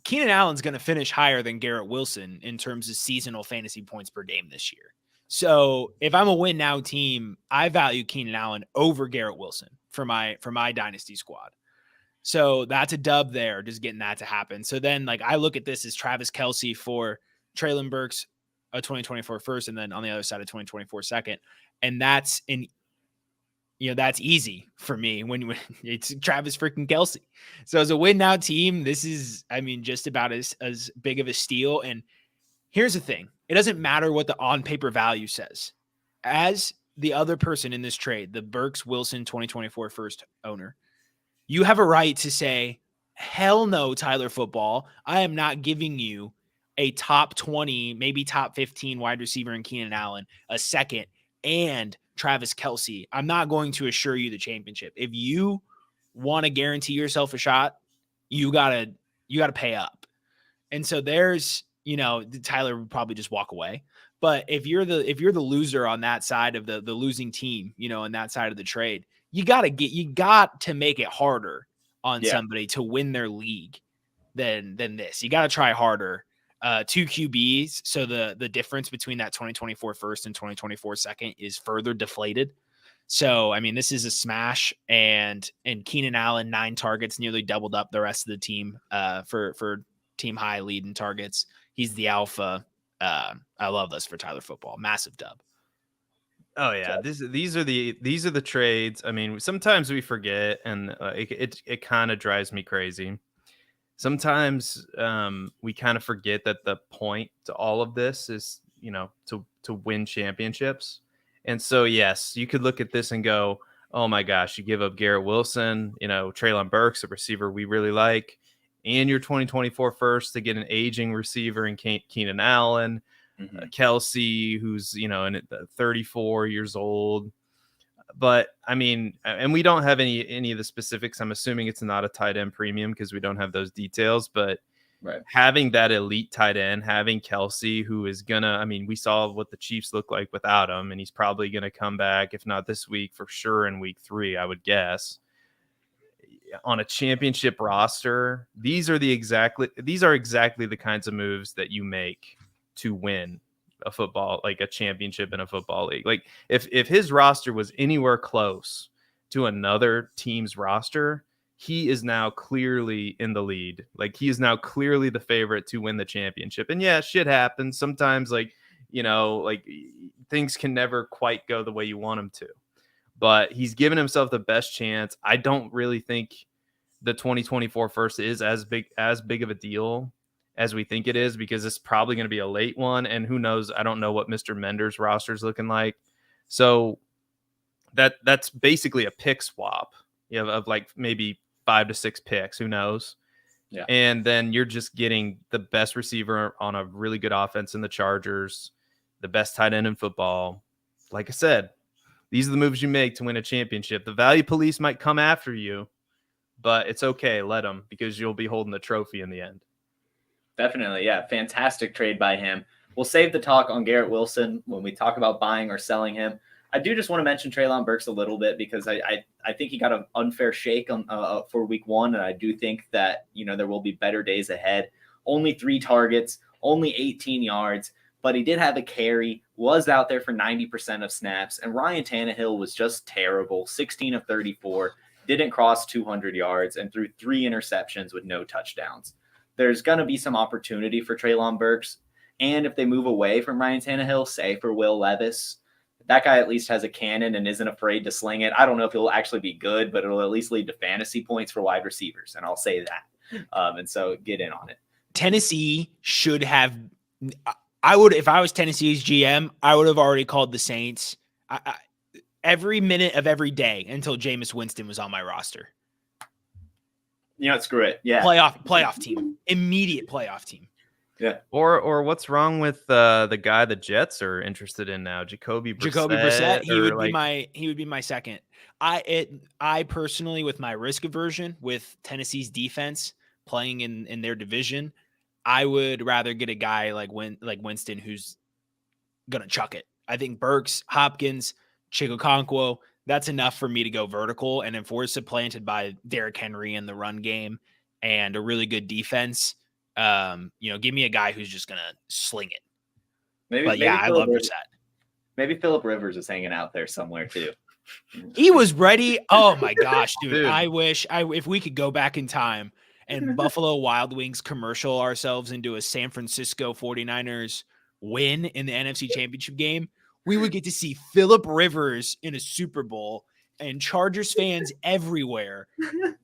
Keenan Allen's going to finish higher than Garrett Wilson in terms of seasonal fantasy points per game this year. So if I'm a win now team, I value Keenan Allen over Garrett Wilson for my dynasty squad. So that's a dub there, just getting that to happen. So then, like, I look at this as Travis Kelce for Treylon Burks, a 2024 first, and then on the other side, a 2024 second. And that's that's easy for me when it's Travis freaking Kelce. So as a win now team, this is, just about as big of a steal. And here's the thing. It doesn't matter what the on paper value says. As the other person in this trade, the Burks Wilson 2024 first owner, you have a right to say, hell no, Tyler Football. I am not giving you a top 20, maybe top 15 wide receiver in Keenan Allen, a second, and Travis Kelce. I'm not going to assure you the championship. If you want to guarantee yourself a shot, you gotta pay up. And so there's, Tyler would probably just walk away. But if you're the loser on that side of the losing team, on that side of the trade, you got to make it harder on somebody to win their league than this. You got to try harder. 2 QBs, so the difference between that 2024 first and 2024 second is further deflated. So, this is a smash, and Keenan Allen, 9 targets, nearly doubled up the rest of the team for team high lead in targets. He's the alpha. I love this for Tyler Football. Massive dub. Oh yeah, these are the trades. Sometimes we forget, and it kind of drives me crazy. Sometimes we kind of forget that the point to all of this is, to win championships. And so, yes, you could look at this and go, oh my gosh, you give up Garrett Wilson, Treylon Burks, a receiver we really like, and your 2024 first to get an aging receiver in Keenan Allen, Kelce, who's, in 34 years old. But I mean, and we don't have any of the specifics. I'm assuming it's not a tight end premium because we don't have those details, but having that elite tight end, having Kelce, who is we saw what the Chiefs look like without him, and he's probably going to come back, if not this week, for sure in week 3, I would guess. On a championship roster, these are exactly the kinds of moves that you make to win a championship in a football league. Like if his roster was anywhere close to another team's roster, he is now clearly in the lead. Like he is now clearly the favorite to win the championship. And yeah, shit happens sometimes. Things can never quite go the way you want them to, but he's given himself the best chance. I don't really think the 2024 first is as big of a deal as we think it is, because it's probably going to be a late one. And who knows? I don't know what Mr. Mender's roster is looking like. So that's basically a pick swap, of like maybe 5 to 6 picks, who knows? Yeah. And then you're just getting the best receiver on a really good offense in the Chargers, the best tight end in football. Like I said, these are the moves you make to win a championship. The value police might come after you, but it's okay. Let them, because you'll be holding the trophy in the end. Definitely. Yeah. Fantastic trade by him. We'll save the talk on Garrett Wilson when we talk about buying or selling him. I do just want to mention Treylon Burks a little bit, because I think he got an unfair shake for week 1. And I do think that, there will be better days ahead. Only 3 targets, only 18 yards, but he did have a carry, was out there for 90% of snaps. And Ryan Tannehill was just terrible. 16 of 34, didn't cross 200 yards, and threw 3 interceptions with no touchdowns. There's going to be some opportunity for Treylon Burks. And if they move away from Ryan Tannehill, say for Will Levis, that guy at least has a cannon and isn't afraid to sling it. I don't know if he'll actually be good, but it'll at least lead to fantasy points for wide receivers. And I'll say that. And so get in on it. Tennessee should have, if I was Tennessee's GM, I would have already called the Saints every minute of every day until Jameis Winston was on my roster. Screw it. Yeah. Playoff team. Immediate playoff team. Yeah. Or what's wrong with the guy the Jets are interested in now, Jacoby Brissett? He would be my second. I personally, with my risk aversion with Tennessee's defense playing in their division, I would rather get a guy like Winston who's gonna chuck it. I think Burks, Hopkins, Chigokonkwo, that's enough for me to go vertical. And if we're supplanted by Derrick Henry in the run game and a really good defense, give me a guy who's just going to sling it. Maybe I love Brissett. Maybe Phillip Rivers is hanging out there somewhere too. He was ready. Oh my gosh, dude. I wish if we could go back in time and Buffalo Wild Wings commercial ourselves into a San Francisco 49ers win in the NFC Championship game, we would get to see Phillip Rivers in a Super Bowl, and Chargers fans everywhere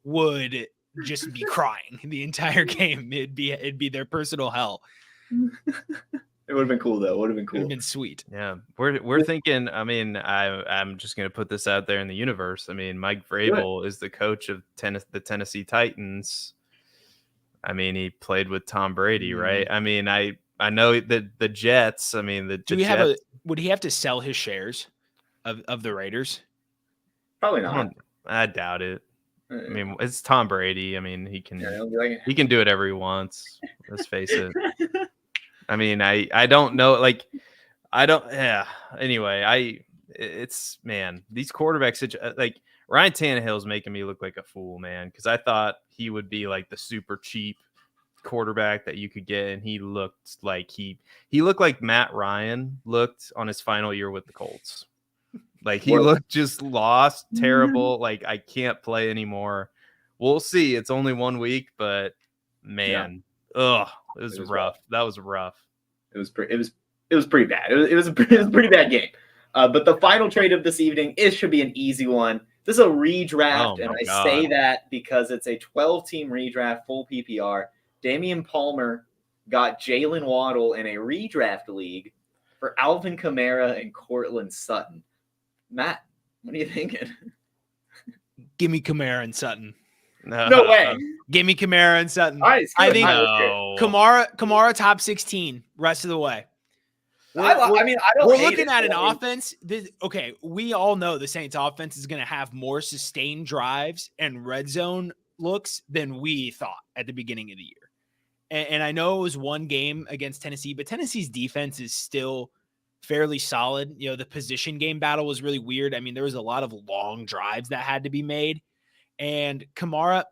would just be crying the entire game. It'd be their personal hell. It would have been cool though. It would have been cool. It would have been sweet. Yeah. We're thinking, I'm just going to put this out there in the universe. Mike Vrabel is the coach of the Tennessee Titans. He played with Tom Brady, right? I know that the Jets, would he have to sell his shares of the Raiders? Probably not. I doubt it. It's Tom Brady. He can do whatever he wants. Let's face it. I don't know. Anyway, these quarterbacks, Ryan Tannehill is making me look like a fool, man. Because I thought he would be like the super cheap quarterback that you could get, and he looked like he looked like Matt Ryan looked on his final year with the Colts. He looked just lost, terrible. I can't play anymore. We'll see. It's only 1 week, but man, it was rough. That was rough. It was pretty bad. It was a pretty bad game. But the final trade of this evening, it should be an easy one. This is a redraft, and I say that because it's a 12-team redraft, full PPR. Damian Palmer got Jaylen Waddle in a redraft league for Alvin Kamara and Cortland Sutton. Matt, what are you thinking? Give me Kamara and Sutton. No way. Give me Kamara and Sutton. Nice. I think No. Kamara top 16 rest of the way. I don't We're hate looking it, at an but I mean, offense. Okay, we all know the Saints offense is going to have more sustained drives and red zone looks than we thought at the beginning of the year. And I know it was one game against Tennessee, but Tennessee's defense is still fairly solid. You know, the position game battle was really weird. I mean, there was a lot of long drives that had to be made. And Kamara,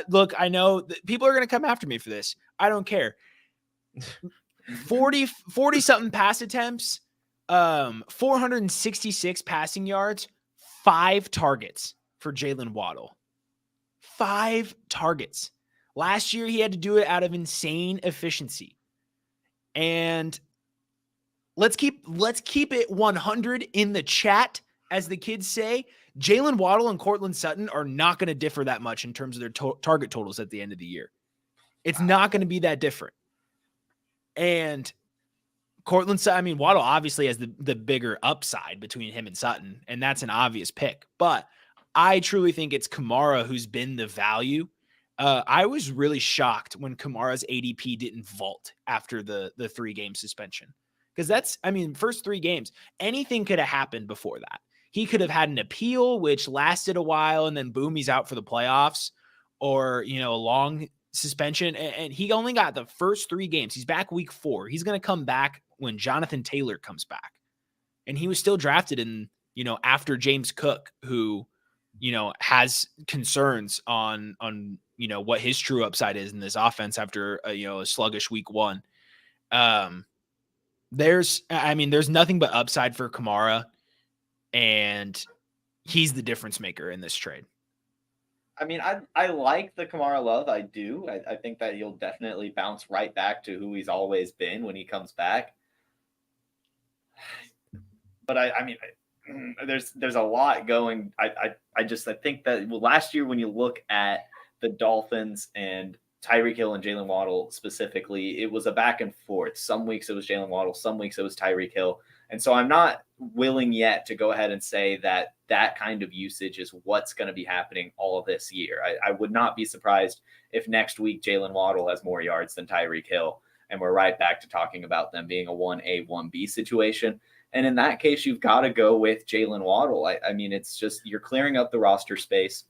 look, I know that people are going to come after me for this. I don't care. 40 something pass attempts, 466 passing yards, 5 targets for Jaylen Waddle. 5 targets. Last year, he had to do it out of insane efficiency. And let's keep it 100 in the chat, as the kids say. Jaylen Waddle and Courtland Sutton are not going to differ that much in terms of their target totals at the end of the year. It's not going to be that different. And Courtland Sutton, I mean, Waddle obviously has the bigger upside between him and Sutton, and that's an obvious pick. But I truly think it's Kamara who's been the value. I was really shocked when Kamara's ADP didn't vault after the 3-game suspension. Because that's, I mean, first 3 games, anything could have happened before that. He could have had an appeal, which lasted a while, and then boom, he's out for the playoffs, or, you know, a long suspension. And he only got the first 3 games. He's back week 4. He's going to come back when Jonathan Taylor comes back. And he was still drafted in, you know, after James Cook, who, you know, has concerns on, you know, what his true upside is in this offense after, you know, a sluggish week 1. There's nothing but upside for Kamara, and he's the difference maker in this trade. I mean, I like the Kamara love. I do. I think that he'll definitely bounce right back to who he's always been when he comes back. But I mean, there's a lot going. I think that last year when you look at the Dolphins and Tyreek Hill and Jaylen Waddle specifically, it was a back and forth. Some weeks it was Jaylen Waddle, some weeks it was Tyreek Hill. And so I'm not willing yet to go ahead and say that that kind of usage is what's going to be happening all of this year. I would not be surprised if next week Jaylen Waddle has more yards than Tyreek Hill, and we're right back to talking about them being a 1A, 1B situation. And in that case, you've got to go with Jaylen Waddle. I mean, it's just you're clearing up the roster space.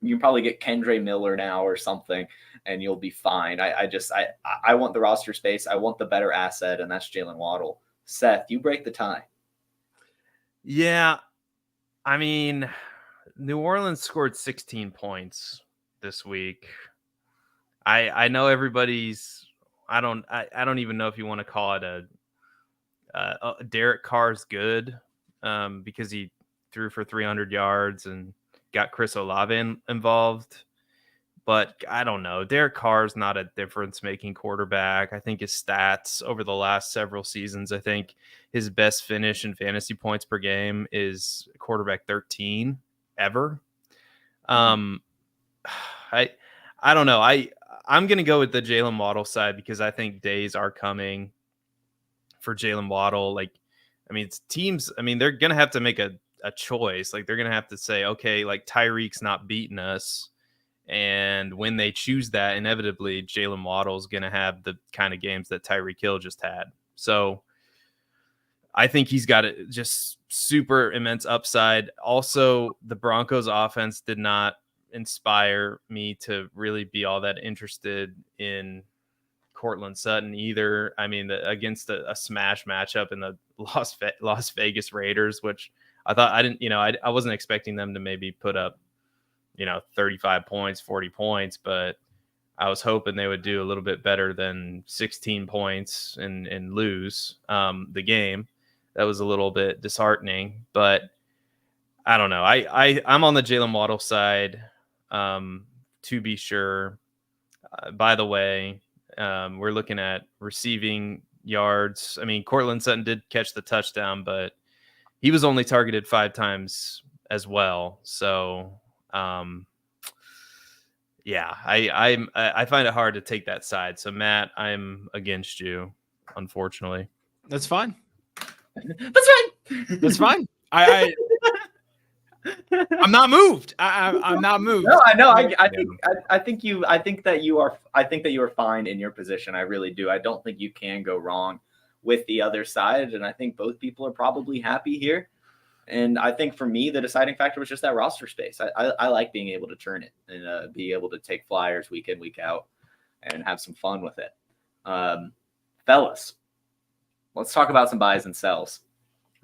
You can probably get Kendre Miller now or something, and you'll be fine. I want the roster space. I want the better asset, and that's Jaylen Waddle. Seth, you break the tie. Yeah. I mean, New Orleans scored 16 points this week. I know everybody's, I don't even know if you want to call it Derek Carr's good because he threw for 300 yards and got Chris Olave involved. But I don't know. Derek Carr's not a difference-making quarterback. I think his stats over the last several seasons, I think his best finish in fantasy points per game is quarterback 13 ever. I don't know. I'm going to go with the Jaylen Waddle side because I think days are coming for Jaylen Waddle. Like, I mean, it's teams. I mean, they're going to have to make a choice. Like, they're going to have to say, okay, like Tyreek's not beating us. And when they choose that, inevitably, Jaylen Waddle is going to have the kind of games that Tyreek Hill just had. So I think he's got just super immense upside. Also, the Broncos offense did not inspire me to really be all that interested in Courtland Sutton either. I mean, against a smash matchup in the Las Vegas Raiders, which I thought I wasn't expecting them to maybe put up 35 points, 40 points, but I was hoping they would do a little bit better than 16 points and lose the game. That was a little bit disheartening, but I don't know. I'm on the Jaylen Waddle side, to be sure. By the way, we're looking at receiving yards. I mean, Courtland Sutton did catch the touchdown, but he was only targeted 5 times as well. So, yeah, I find it hard to take that side. So Matt, I'm against you, unfortunately. That's fine. That's right. That's fine. I'm not moved. I'm not moved. No, I know. I think that you are fine in your position. I really do. I don't think you can go wrong with the other side, and I think both people are probably happy here. And I think for me, the deciding factor was just that roster space. I like being able to turn it and be able to take flyers week in, week out and have some fun with it. Fellas, let's talk about some buys and sells.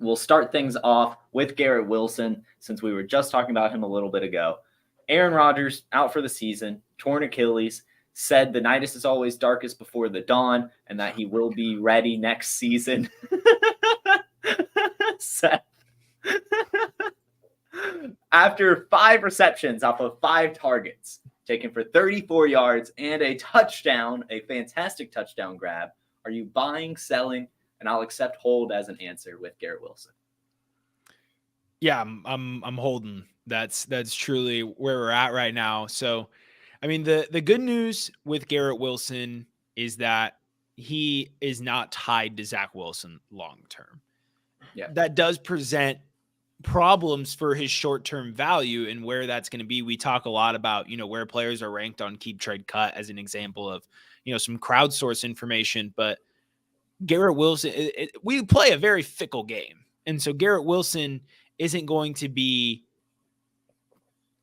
We'll start things off with Garrett Wilson, since we were just talking about him a little bit ago. Aaron Rodgers out for the season, torn Achilles, said the night is always darkest before the dawn, and that he will be ready next season. Seth. After 5 receptions off of 5 targets, taken for 34 yards and a touchdown, a fantastic touchdown grab, are you buying, selling? And I'll accept hold as an answer with Garrett Wilson. Yeah, I'm holding. That's truly where we're at right now. So, I mean, the good news with Garrett Wilson is that he is not tied to Zach Wilson long term. Yeah, that does present problems for his short-term value and where that's going to be. We talk a lot about, where players are ranked on Keep Trade Cut as an example of, some crowdsource information, but Garrett Wilson, we play a very fickle game. And so Garrett Wilson isn't going to be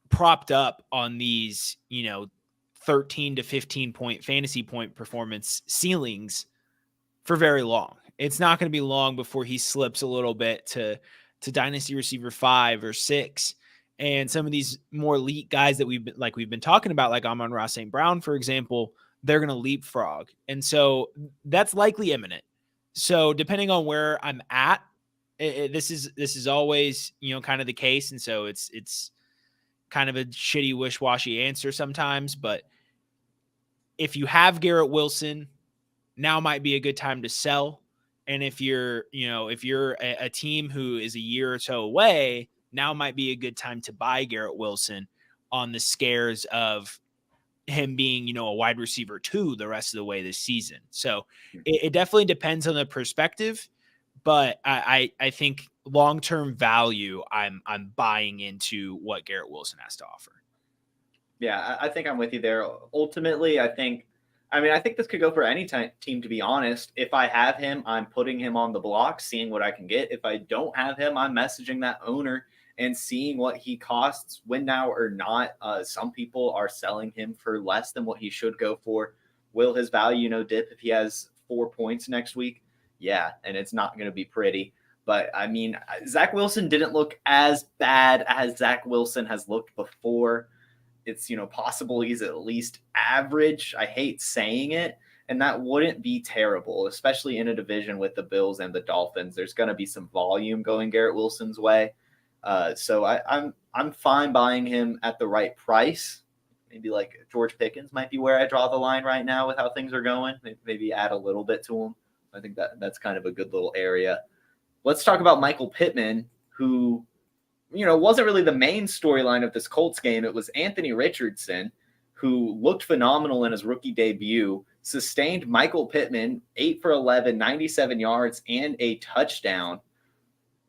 propped up on these, 13 to 15 point fantasy point performance ceilings for very long. It's not going to be long before he slips a little bit to dynasty receiver 5 or 6. And some of these more elite guys that we've been talking about, like Amon-Ra St. Brown, for example, they're going to leapfrog. And so that's likely imminent. So depending on where I'm at, this is always, kind of the case. And so it's kind of a shitty wish-washy answer sometimes, but if you have Garrett Wilson, now might be a good time to sell. And if you're a team who is a year or so away, now might be a good time to buy Garrett Wilson on the scares of him being, a wide receiver 2 the rest of the way this season. So it definitely depends on the perspective, but I think long-term value, I'm buying into what Garrett Wilson has to offer. Yeah, I think I'm with you there. Ultimately, I think this could go for any team, to be honest. If I have him, I'm putting him on the block, seeing what I can get. If I don't have him, I'm messaging that owner and seeing what he costs, win now or not. Some people are selling him for less than what he should go for. Will his value, dip if he has 4 points next week? Yeah, and it's not going to be pretty. But, Zach Wilson didn't look as bad as Zach Wilson has looked before. It's, possible he's at least average. I hate saying it. And that wouldn't be terrible, especially in a division with the Bills and the Dolphins. There's going to be some volume going Garrett Wilson's way. So I'm fine buying him at the right price. Maybe like George Pickens might be where I draw the line right now with how things are going. Maybe add a little bit to him. I think that's kind of a good little area. Let's talk about Michael Pittman, who, wasn't really the main storyline of this Colts game. It was Anthony Richardson, who looked phenomenal in his rookie debut, sustained Michael Pittman, 8 for 11, 97 yards, and a touchdown.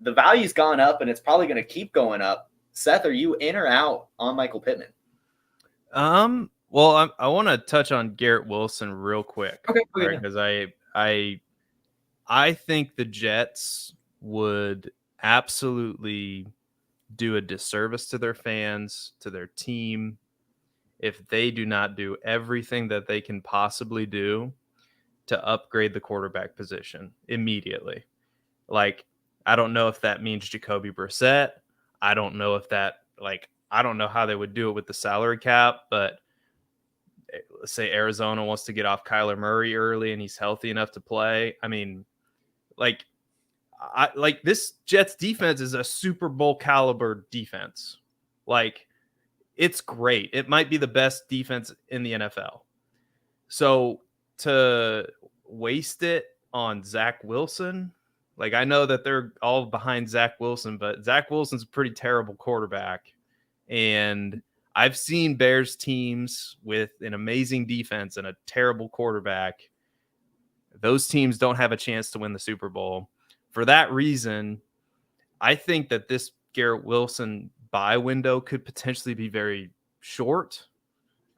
The value's gone up, and it's probably going to keep going up. Seth, are you in or out on Michael Pittman? Well, I want to touch on Garrett Wilson real quick. Okay. Because I think the Jets would absolutely do a disservice to their fans, to their team, if they do not do everything that they can possibly do to upgrade the quarterback position immediately. Like, I don't know if that means Jacoby Brissett. I don't know if that, I don't know how they would do it with the salary cap, but let's say Arizona wants to get off Kyler Murray early and he's healthy enough to play. This Jets defense is a Super Bowl caliber defense. It's great. It might be the best defense in the NFL. So to waste it on Zach Wilson, I know that they're all behind Zach Wilson, but Zach Wilson's a pretty terrible quarterback. And I've seen Bears teams with an amazing defense and a terrible quarterback. Those teams don't have a chance to win the Super Bowl. For that reason, I think that this Garrett Wilson buy window could potentially be very short.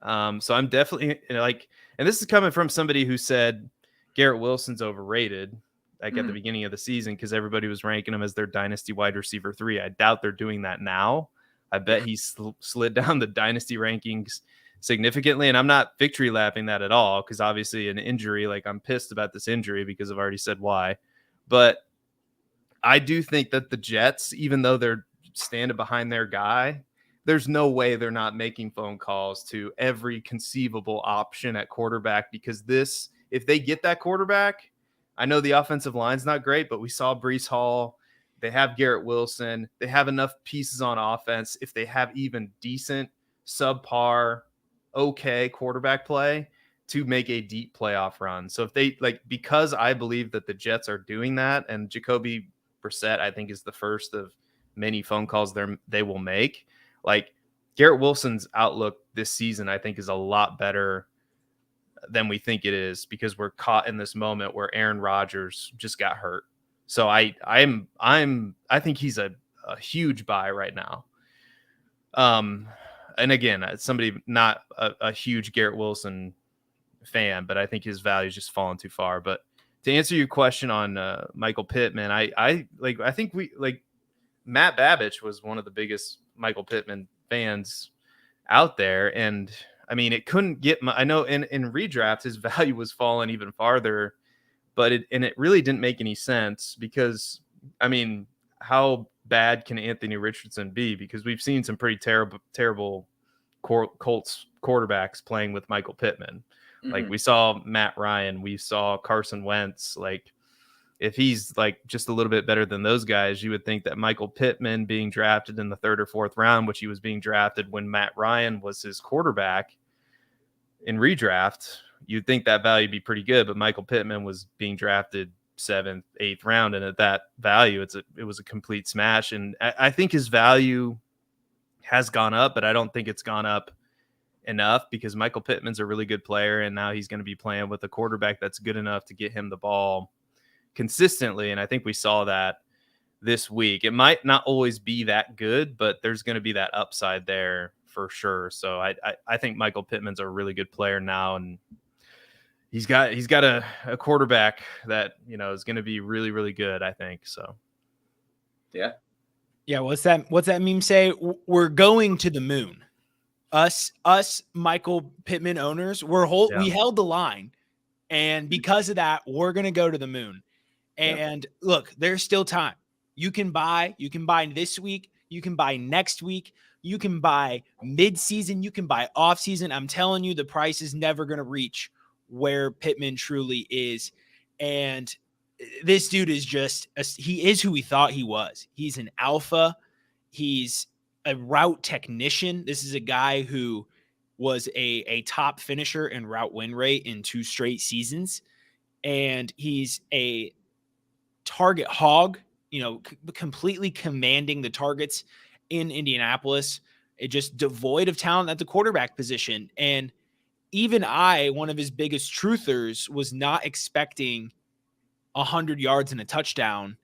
So I'm definitely and this is coming from somebody who said Garrett Wilson's overrated, like at the beginning of the season, because everybody was ranking him as their dynasty wide receiver 3. I doubt they're doing that now. I bet he slid down the dynasty rankings significantly, and I'm not victory lapping that at all, because obviously an injury, like I'm pissed about this injury because I've already said why. But I do think that the Jets, even though they're standing behind their guy, there's no way they're not making phone calls to every conceivable option at quarterback, because if they get that quarterback, I know the offensive line's not great, but we saw Breece Hall. They have Garrett Wilson. They have enough pieces on offense. If they have even decent, subpar, okay quarterback play to make a deep playoff run. So if they because I believe that the Jets are doing that, and Jacoby Brissett, I think, is the first of many phone calls they will make. Like, Garrett Wilson's outlook this season, I think, is a lot better than we think it is, because we're caught in this moment where Aaron Rodgers just got hurt. So I think he's a huge buy right now. And again, somebody not a huge Garrett Wilson fan, but I think his value's just fallen too far. But to answer your question on Michael Pittman, I think Matt Babich was one of the biggest Michael Pittman fans out there. And I mean, it couldn't get I know in redraft, his value was falling even farther, but it really didn't make any sense, because I mean, how bad can Anthony Richardson be? Because we've seen some pretty terrible Colts quarterbacks playing with Michael Pittman. Like, we saw Matt Ryan, we saw Carson Wentz. Like, if he's just a little bit better than those guys, you would think that Michael Pittman being drafted in the 3rd or 4th round, which he was being drafted when Matt Ryan was his quarterback in redraft, you'd think that value would be pretty good. But Michael Pittman was being drafted 7th, 8th round, and at that value, it was a complete smash. And I think his value has gone up, but I don't think it's gone up enough, because Michael Pittman's a really good player, and now he's going to be playing with a quarterback that's good enough to get him the ball consistently. And I think we saw that this week. It might not always be that good, but there's going to be that upside there for sure. So I think Michael Pittman's a really good player now, and he's got a quarterback that, is going to be really, really good, I think. So yeah. What's that meme say? We're going to the moon. Us Michael Pittman owners, we held the line, and because of that, we're gonna go to the moon. And look, there's still time. You can buy this week, you can buy next week, you can buy mid-season, you can buy off-season. I'm telling you, the price is never gonna reach where Pittman truly is. And this dude is he is who we thought he was. He's an alpha. He's a route technician. This is a guy who was a top finisher in route win rate in 2 straight seasons. And he's a target hog, completely commanding the targets in Indianapolis. It just devoid of talent at the quarterback position. And even one of his biggest truthers, was not expecting 100 yards and a touchdown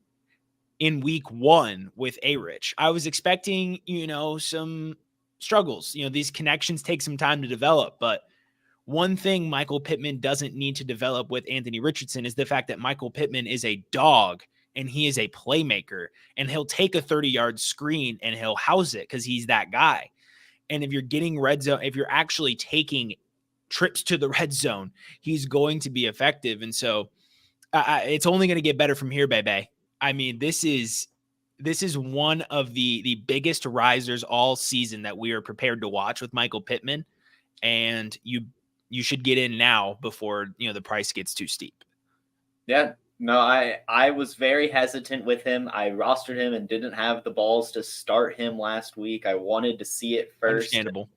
in week 1 with A-Rich. I was expecting, some struggles. These connections take some time to develop, but one thing Michael Pittman doesn't need to develop with Anthony Richardson is the fact that Michael Pittman is a dog, and he is a playmaker, and he'll take a 30-yard screen and he'll house it because he's that guy. And if you're getting red zone, if you're actually taking trips to the red zone, he's going to be effective. And so it's only going to get better from here, baby. I mean, this is one of the biggest risers all season that we are prepared to watch with Michael Pittman, and you should get in now before the price gets too steep. Yeah, no, I was very hesitant with him. I rostered him and didn't have the balls to start him last week. I wanted to see it first. Understandable.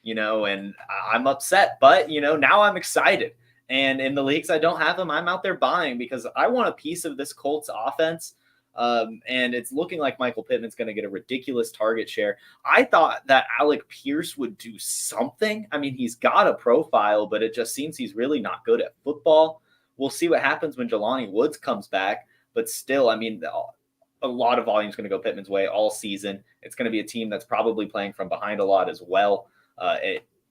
And I'm upset, but now I'm excited. And in the leagues I don't have him, I'm out there buying because I want a piece of this Colts offense. And it's looking like Michael Pittman's going to get a ridiculous target share. I thought that Alec Pierce would do something. I mean, he's got a profile, but it just seems he's really not good at football. We'll see what happens when Jelani Woods comes back. But still, I mean, a lot of volume is going to go Pittman's way all season. It's going to be a team that's probably playing from behind a lot as well.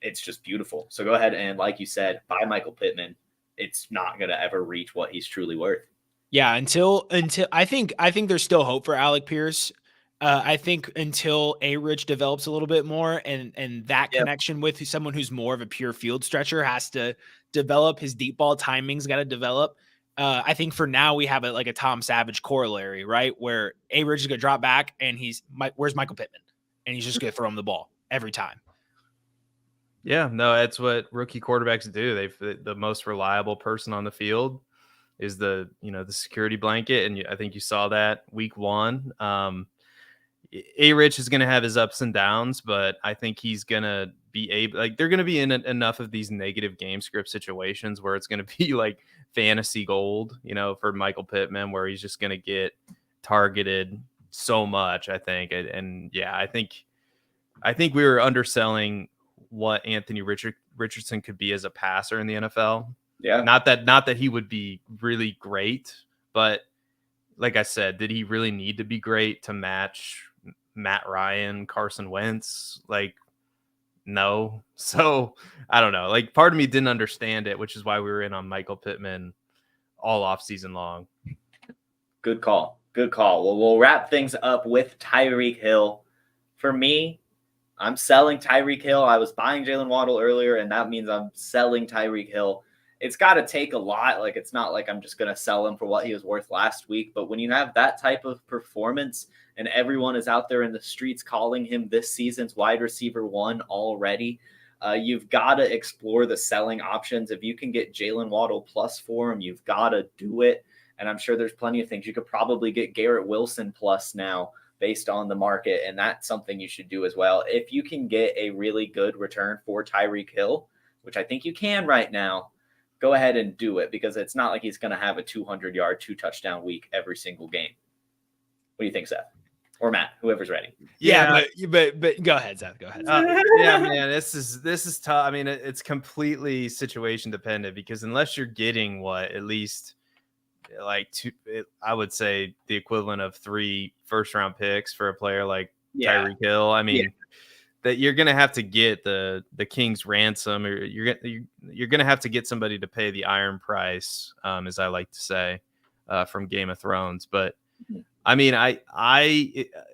It's just beautiful. So go ahead and, like you said, buy Michael Pittman. It's not going to ever reach what he's truly worth. Yeah, until I think there's still hope for Alec Pierce. I think until A-Rich develops a little bit more and that connection with someone who's more of a pure field stretcher has to develop. His deep ball timing's got to develop. I think for now we have a Tom Savage corollary, right? Where A-Rich is going to drop back and where's Michael Pittman? And he's just going to throw him the ball every time. Yeah, no, that's what rookie quarterbacks do. The most reliable person on the field is the security blanket. And I think you saw that week 1. A-Rich is going to have his ups and downs, but I think he's going to be able, they're going to be in enough of these negative game script situations where it's going to be like fantasy gold, for Michael Pittman, where he's just going to get targeted so much, I think. And yeah, I think we were underselling what Anthony Richardson could be as a passer in the NFL. Yeah. Not that he would be really great, but like I said, did he really need to be great to match Matt Ryan, Carson Wentz? No. So I don't know. Part of me didn't understand it, which is why we were in on Michael Pittman all off season long. Good call. Well, we'll wrap things up with Tyreek Hill. For me, I'm selling Tyreek Hill. I was buying Jaylen Waddle earlier, and that means I'm selling Tyreek Hill. It's got to take a lot. It's not like I'm just going to sell him for what he was worth last week. But when you have that type of performance and everyone is out there in the streets calling him this season's wide receiver 1 already, you've got to explore the selling options. If you can get Jaylen Waddle plus for him, you've got to do it. And I'm sure there's plenty of things. You could probably get Garrett Wilson plus now based on the market. And that's something you should do as well. If you can get a really good return for Tyreek Hill, which I think you can right now, go ahead and do it, because it's not like he's going to have a 200-yard, 2-touchdown week every single game. What do you think, Seth? Or Matt, whoever's ready. Yeah, but go ahead, Seth. Go ahead. Yeah, man, this is tough. I mean, it's completely situation dependent, because unless you're getting at least I would say the equivalent of 3 first-round picks for a player like Tyreek Hill. I mean, that you're going to have to get the king's ransom, or you're going to have to get somebody to pay the iron price, as I like to say, from Game of Thrones. But I mean,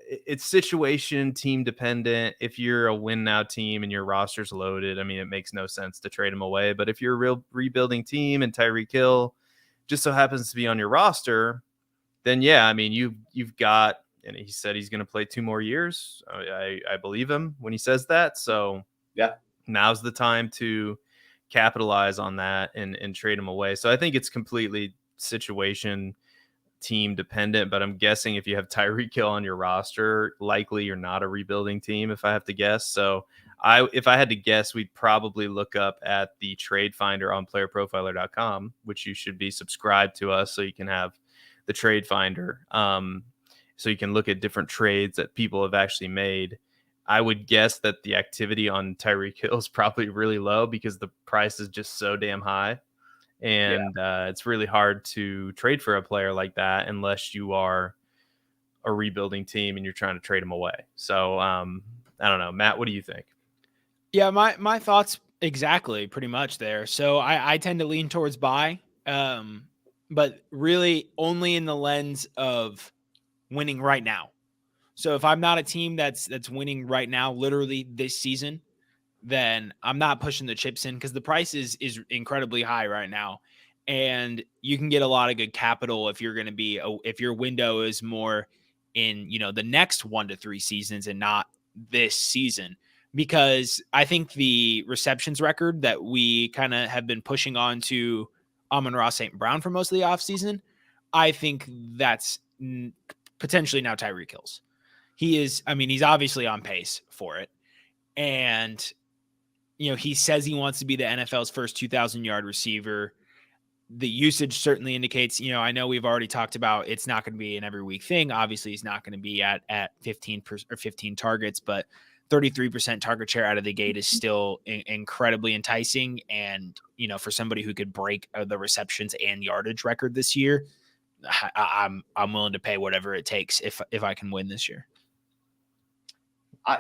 it's situation team dependent. If you're a win now team and your roster's loaded, I mean, it makes no sense to trade him away. But if you're a real rebuilding team and Tyreek Hill just so happens to be on your roster, then yeah, I mean, you've got, and he said he's going to play 2 more years. I believe him when he says that. So yeah, now's the time to capitalize on that and trade him away. So I think it's completely situation team dependent, but I'm guessing if you have Tyreek Hill on your roster, likely you're not a rebuilding team, if I have to guess. So if I had to guess, we'd probably look up at the trade finder on playerprofiler.com, which you should be subscribed to us so you can have the trade finder. So you can look at different trades that people have actually made. I would guess that the activity on Tyreek Hill is probably really low because the price is just so damn high. And it's really hard to trade for a player like that unless you are a rebuilding team and you're trying to trade him away. So I don't know. Matt, what do you think? Yeah, my thoughts exactly pretty much there. So I tend to lean towards buy, but really only in the lens of winning right now. So if I'm not a team that's winning right now, literally this season, then I'm not pushing the chips in because the price is incredibly high right now. And you can get a lot of good capital if you're going to be, if your window is more in, the next 1 to 3 seasons and not this season. Because I think the receptions record that we kind of have been pushing on to Amon-Ra St. Brown for most of the offseason, I think that's potentially now Tyreek Hill's. He's obviously on pace for it. And, he says he wants to be the NFL's first 2,000-yard receiver. The usage certainly indicates, I know we've already talked about it's not going to be an every week thing. Obviously, he's not going to be at 15 targets, but 33% target share out of the gate is still incredibly enticing. And, for somebody who could break the receptions and yardage record this year, I'm willing to pay whatever it takes if I can win this year.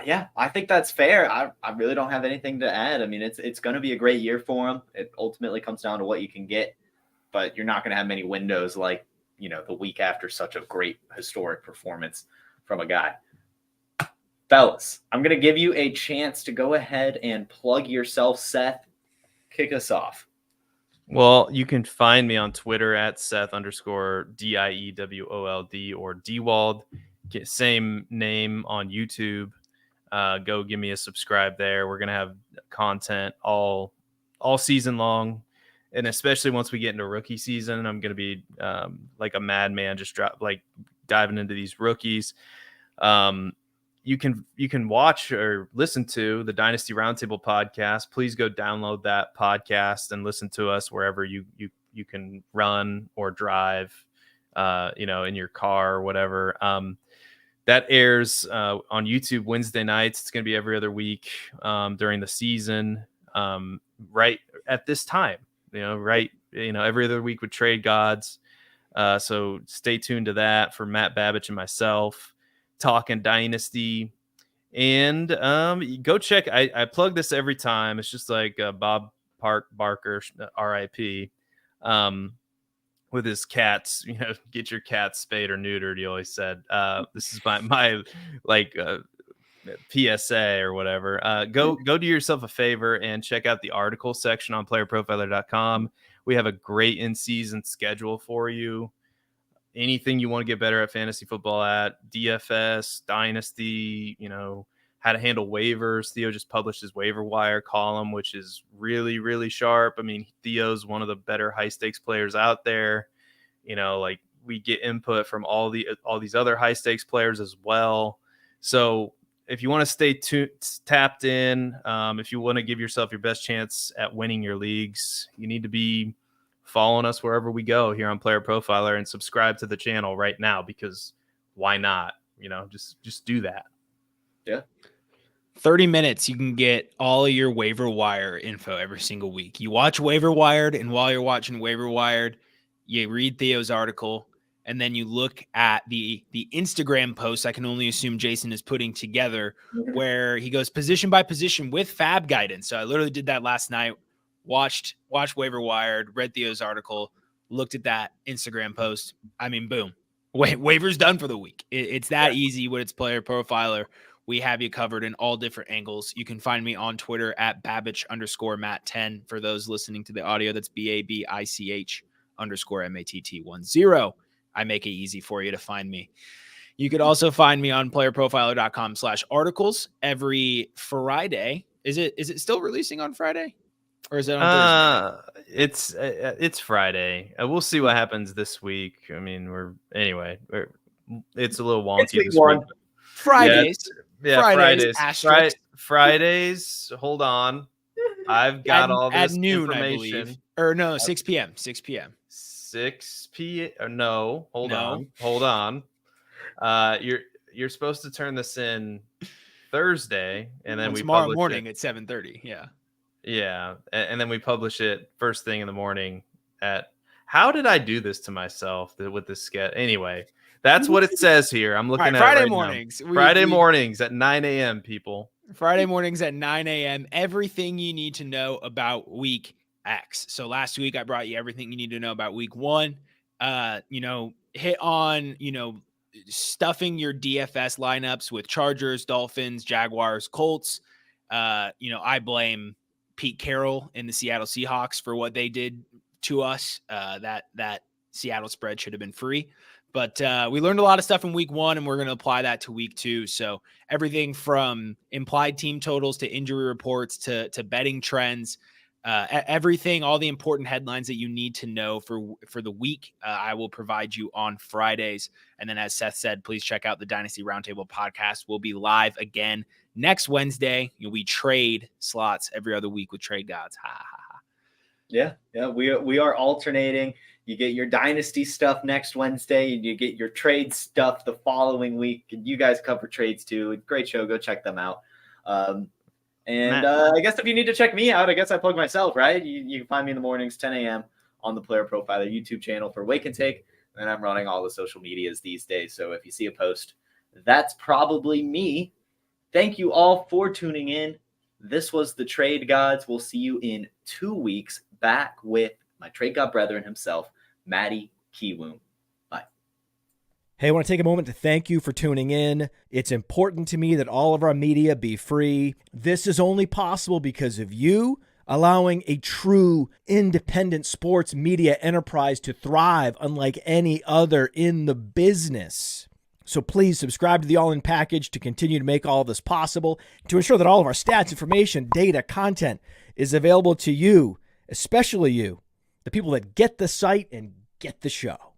Yeah, I think that's fair. I really don't have anything to add. I mean, it's going to be a great year for him. It ultimately comes down to what you can get, but you're not going to have many windows like, the week after such a great historic performance from a guy. Fellas, I'm going to give you a chance to go ahead and plug yourself. Seth, kick us off. Well, you can find me on Twitter at Seth_DIEWOLD or Diewold. Same name on YouTube. Go give me a subscribe there. We're going to have content all season long. And especially once we get into rookie season, I'm going to be like a madman, just diving into these rookies. You can watch or listen to the Dynasty Roundtable podcast. Please go download that podcast and listen to us wherever you can run or drive, in your car or whatever. That airs on YouTube Wednesday nights. It's going to be every other week during the season, right at this time. Every other week with Trade Gods. So stay tuned to that for Matt Babich and myself talking Dynasty. And go check. I plug this every time. It's just like Bob Barker, RIP, with his cats. Get your cats spayed or neutered. He always said. This is my PSA or whatever. Go do yourself a favor and check out the article section on PlayerProfiler.com. We have a great in-season schedule for you. Anything you want to get better at fantasy football at, DFS, Dynasty, how to handle waivers. Theo just published his waiver wire column, which is really, really sharp. I mean, Theo's one of the better high-stakes players out there. We get input from all these other high-stakes players as well. So if you want to stay tapped in, if you want to give yourself your best chance at winning your leagues, you need to be following us wherever we go here on Player Profiler and subscribe to the channel right now, because why not? Just do that. Yeah. 30 minutes, you can get all of your waiver wire info every single week. You watch Waiver Wired, and while you're watching Waiver Wired, you read Theo's article, and then you look at the Instagram posts I can only assume Jason is putting together, where he goes position by position with fab guidance. So I literally did that last night. Watched Waiver Wired, read Theo's article, looked at that Instagram post. I mean, boom. Waiver's done for the week. It's that easy when it's Player Profiler. We have you covered in all different angles. You can find me on Twitter at Babich_Matt10. For those listening to the audio, that's BABICH_MATT10. I make it easy for you to find me. You could also find me on playerprofiler.com/articles every Friday. Is it still releasing on Friday? Or is it on Thursday? It's Friday. We'll see what happens this week. I mean, it's a little wonky this week. Fridays. Yeah, Fridays. Fridays. Hold on. I've got all this at noon, information. I believe. Or no, 6 p.m. 6 p.m. 6 p.m. No, hold on. You're supposed to turn this in Thursday, and then tomorrow morning at 7:30. Yeah. Yeah, and then we publish it first thing in the morning at. How did I do this to myself with this sketch? Anyway, that's what it says here. I'm looking at Friday right mornings. Friday mornings at 9 a.m. People. Friday mornings at 9 a.m. Everything you need to know about week X. So last week I brought you everything you need to know about week 1. Hit on stuffing your DFS lineups with Chargers, Dolphins, Jaguars, Colts. I blame Pete Carroll and the Seattle Seahawks for what they did to us. That Seattle spread should have been free, but we learned a lot of stuff in week 1, and we're going to apply that to week 2. So everything from implied team totals to injury reports to betting trends, everything, all the important headlines that you need to know for the week, I will provide you on Fridays. And then, as Seth said, please check out the Dynasty Roundtable podcast. We'll be live again next Wednesday. We trade slots every other week with Trade Gods. Ha ha ha. Yeah. We are alternating. You get your Dynasty stuff next Wednesday, and you get your trade stuff the following week. And you guys cover trades too. Great show. Go check them out. I guess if you need to check me out, I guess I plug myself, right? You can find me in the mornings, 10 a.m. on the Player Profiler YouTube channel for Wake and Take. and I'm running all the social medias these days. So if you see a post, that's probably me. Thank you all for tuning in. This was the Trade Gods. We'll see you in 2 weeks back with my Trade God brethren himself, Matty Kiwoom. Bye. Hey, I want to take a moment to thank you for tuning in. It's important to me that all of our media be free. This is only possible because of you allowing a true independent sports media enterprise to thrive unlike any other in the business. So please subscribe to the All In Package to continue to make all of this possible, to ensure that all of our stats, information, data, content is available to you, especially you, the people that get the site and get the show.